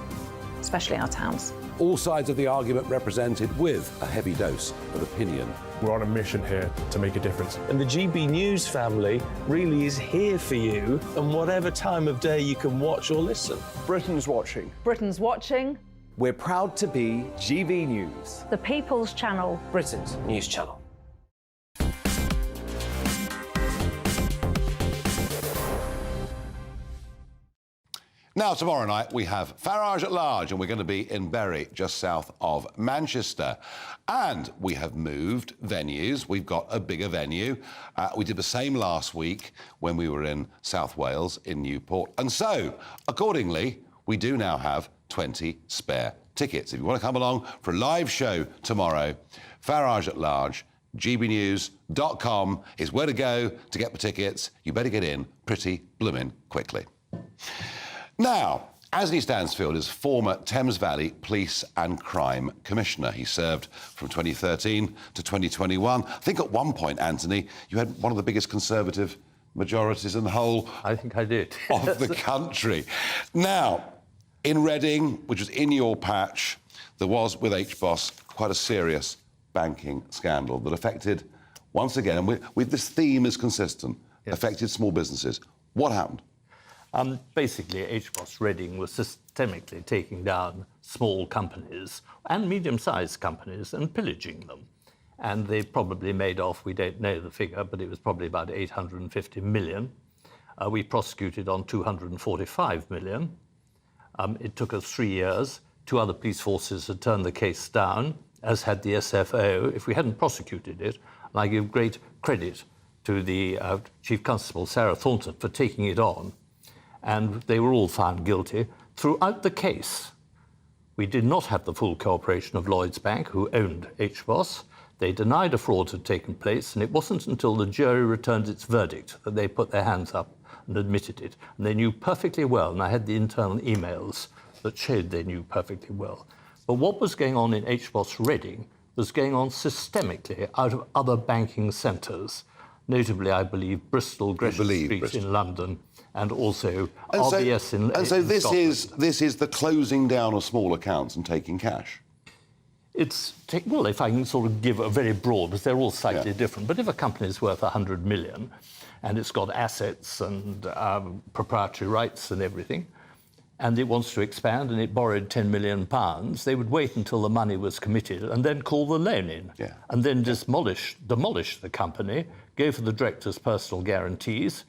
especially our towns. All sides of the argument represented with a heavy dose of opinion. We're on a mission here to make a difference. And the GB News family really is here for you, and whatever time of day you can watch or listen. Britain's watching. Britain's watching. We're proud to be GB News, the People's Channel, Britain's news channel. Now, tomorrow night, we have Farage at Large, and we're going to be in Bury, just south of Manchester. And we have moved venues. We've got a bigger venue. We did the same last week when we were in South Wales, in Newport. And so, accordingly, we do now have 20 spare tickets. If you want to come along for a live show tomorrow, Farage at Large, gbnews.com is where to go to get the tickets. You better get in pretty bloomin' quickly. Now, Anthony Stansfield is former Thames Valley Police and Crime Commissioner. He served from 2013 to 2021. I think at one point, Anthony, you had one of the biggest Conservative majorities in the whole... I think I did. ...of the country. Now, in Reading, which was in your patch, there was, with HBOS, quite a serious banking scandal that affected, once again, and with this theme is consistent, yes, affected small businesses. What happened? Basically, HBOS Reading was systemically taking down small companies and medium-sized companies and pillaging them. And they probably made off, we don't know the figure, but it was probably about 850 million. We prosecuted on 245 million. It took us 3 years. 2 other police forces had turned the case down, as had the SFO. If we hadn't prosecuted it, and I give great credit to the Chief Constable, Sarah Thornton, for taking it on, and they were all found guilty. Throughout the case, we did not have the full cooperation of Lloyds Bank, who owned HBOS. They denied a fraud had taken place, and it wasn't until the jury returned its verdict that they put their hands up and admitted it. And they knew perfectly well, and I had the internal emails that showed they knew perfectly well. But what was going on in HBOS Reading was going on systemically out of other banking centres, notably, I believe, Bristol, Gresham Street in London, and also RBS in Scotland. And so this is the closing down of small accounts and taking cash? Well, if I can sort of give a very broad, because they're all slightly different, but if a company is worth 100 million and it's got assets and proprietary rights and everything, and it wants to expand and it borrowed £10 million, they would wait until the money was committed and then call the loan in, and then demolish the company, go for the director's personal guarantees,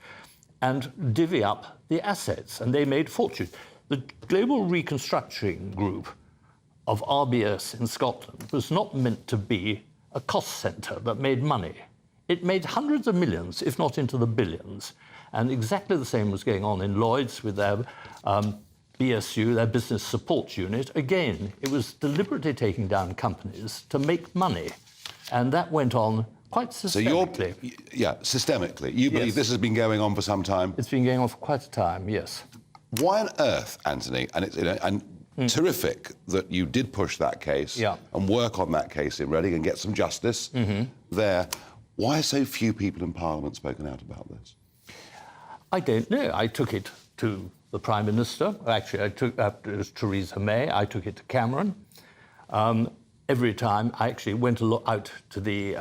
and divvy up the assets, and they made fortune. The Global Reconstructing Group of RBS in Scotland was not meant to be a cost centre that made money. It made hundreds of millions, if not into the billions. And exactly the same was going on in Lloyd's with their BSU, their business support unit. Again, it was deliberately taking down companies to make money. And that went on quite systemically. So systemically. You believe this has been going on for some time? It's been going on for quite a time, yes. Why on earth, Anthony, and it's terrific that you did push that case and work on that case in Reading and get some justice there. Why have so few people in Parliament spoken out about this? I don't know. I took it to the Prime Minister. Actually, it was Theresa May. I took it to Cameron. Every time I actually went out to the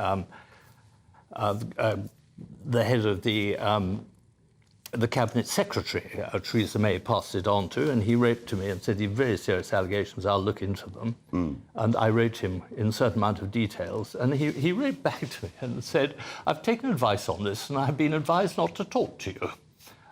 head of the Cabinet Secretary, Theresa May, passed it on to, and he wrote to me and said, "These very serious allegations, I'll look into them." And I wrote him in a certain amount of details, and he wrote back to me and said, "I've taken advice on this, and I've been advised not to talk to you."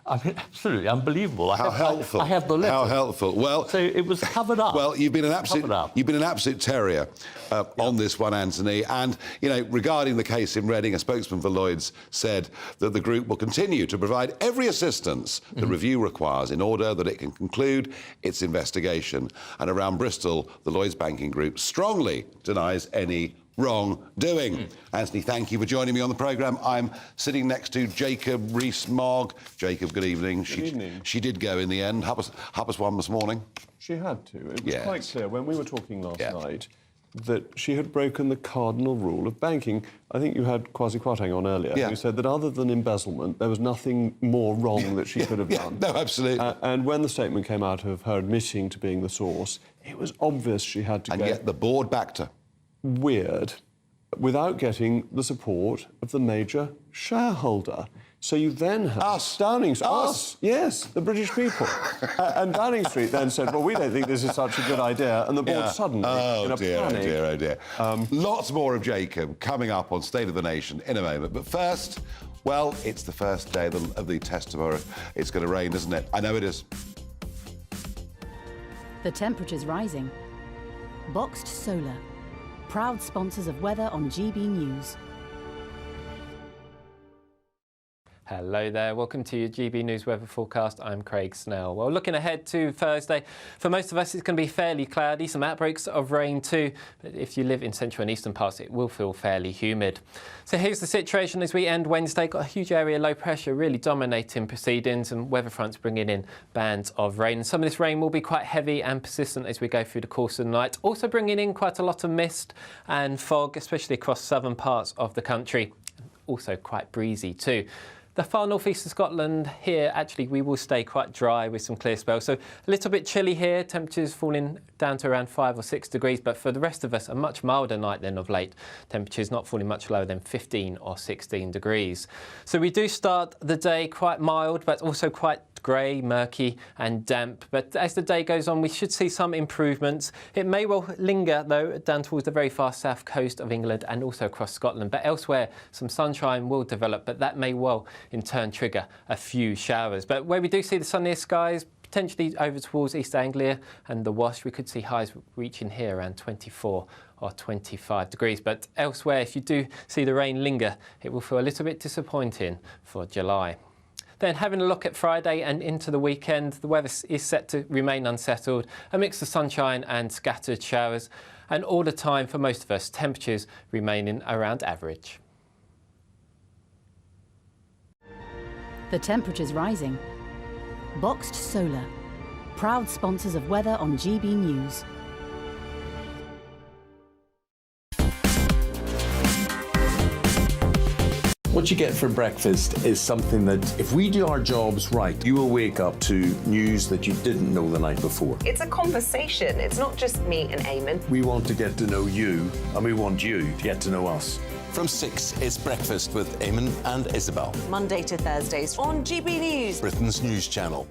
I mean, absolutely unbelievable. How helpful! I have the letter. How helpful! Well, so it was covered up. Well, you've been an absolute terrier on this one, Anthony. And regarding the case in Reading, a spokesman for Lloyd's said that the group will continue to provide every assistance the review requires in order that it can conclude its investigation. And around Bristol, the Lloyd's banking group strongly denies any wrongdoing. Anthony, thank you for joining me on the programme. I'm sitting next to Jacob Rees-Mogg. Jacob, good evening. Good evening. She did go in the end. Happus won this morning. She had to. It was quite clear when we were talking last night that she had broken the cardinal rule of banking. I think you had Kwasi Kwarteng on earlier, who said that other than embezzlement, there was nothing more wrong that she could have done. No, absolutely. And when the statement came out of her admitting to being the source, it was obvious she had to go. And yet the board backed her. Weird, without getting the support of the major shareholder. So you then have Downing Street. Us? Yes, the British people. And Downing Street then said, well, we don't think this is such a good idea. And the board suddenly, in a panic... Oh, dear. Lots more of Jacob coming up on State of the Nation in a moment. But first, well, it's the first day of the test tomorrow. It's going to rain, isn't it? I know it is. The temperature's rising. Boxed Solar. Proud sponsors of weather on GB News. Hello there, welcome to your GB News weather forecast. I'm Craig Snell. Well, looking ahead to Thursday, for most of us it's going to be fairly cloudy, some outbreaks of rain too, but if you live in central and eastern parts it will feel fairly humid. So here's the situation as we end Wednesday. Got a huge area of low pressure really dominating proceedings and weather fronts bringing in bands of rain. And some of this rain will be quite heavy and persistent as we go through the course of the night, also bringing in quite a lot of mist and fog, especially across southern parts of the country. Also quite breezy too. The far northeast of Scotland here, actually, we will stay quite dry with some clear spells. So a little bit chilly here, temperatures falling down to around 5 or 6 degrees. But for the rest of us, a much milder night than of late. Temperatures not falling much lower than 15 or 16 degrees. So we do start the day quite mild, but also quite grey, murky and damp. But as the day goes on, we should see some improvements. It may well linger, though, down towards the very far south coast of England and also across Scotland. But elsewhere, some sunshine will develop, but that may well in turn trigger a few showers. But where we do see the sunniest skies, potentially over towards East Anglia and the Wash, we could see highs reaching here around 24 or 25 degrees. But elsewhere, if you do see the rain linger, it will feel a little bit disappointing for July. Then having a look at Friday and into the weekend, the weather is set to remain unsettled, a mix of sunshine and scattered showers, and all the time for most of us, temperatures remaining around average. The temperature's rising. Boxed Solar. Proud sponsors of weather on GB News. What you get for breakfast is something that, if we do our jobs right, you will wake up to news that you didn't know the night before. It's a conversation. It's not just me and Eamon. We want to get to know you, and we want you to get to know us. From 6, it's Breakfast with Eamon and Isabel. Monday to Thursdays on GB News, Britain's news channel.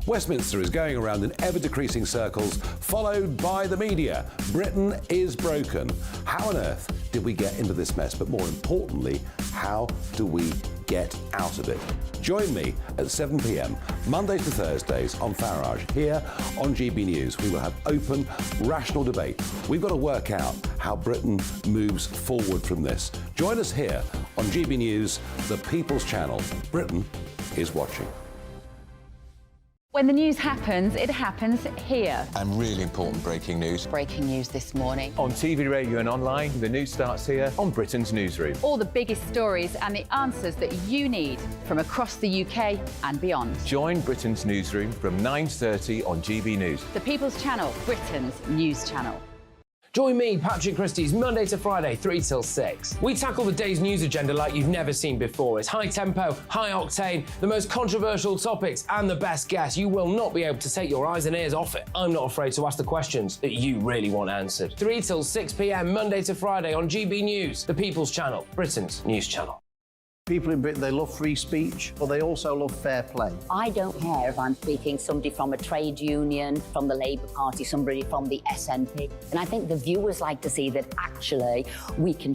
Westminster is going around in ever-decreasing circles, followed by the media. Britain is broken. How on earth did we get into this mess? But more importantly, how do we get out of it? Join me at 7 p.m, Mondays to Thursdays on Farage. Here on GB News, we will have open, rational debate. We've got to work out how Britain moves forward from this. Join us here on GB News, the People's Channel. Britain is watching. When the news happens, it happens here. And really important breaking news. Breaking news this morning. On TV, radio and online, the news starts here on Britain's Newsroom. All the biggest stories and the answers that you need from across the UK and beyond. Join Britain's Newsroom from 9:30 on GB News. The People's Channel, Britain's news channel. Join me, Patrick Christie's, Monday to Friday, 3 till 6. We tackle the day's news agenda like you've never seen before. It's high tempo, high octane, the most controversial topics and the best guests. You will not be able to take your eyes and ears off it. I'm not afraid to ask the questions that you really want answered. 3 till 6 p.m, Monday to Friday on GB News, the People's Channel, Britain's news channel. People in Britain, they love free speech, but they also love fair play. I don't care if I'm speaking somebody from a trade union, from the Labour Party, somebody from the SNP. And I think the viewers like to see that actually we can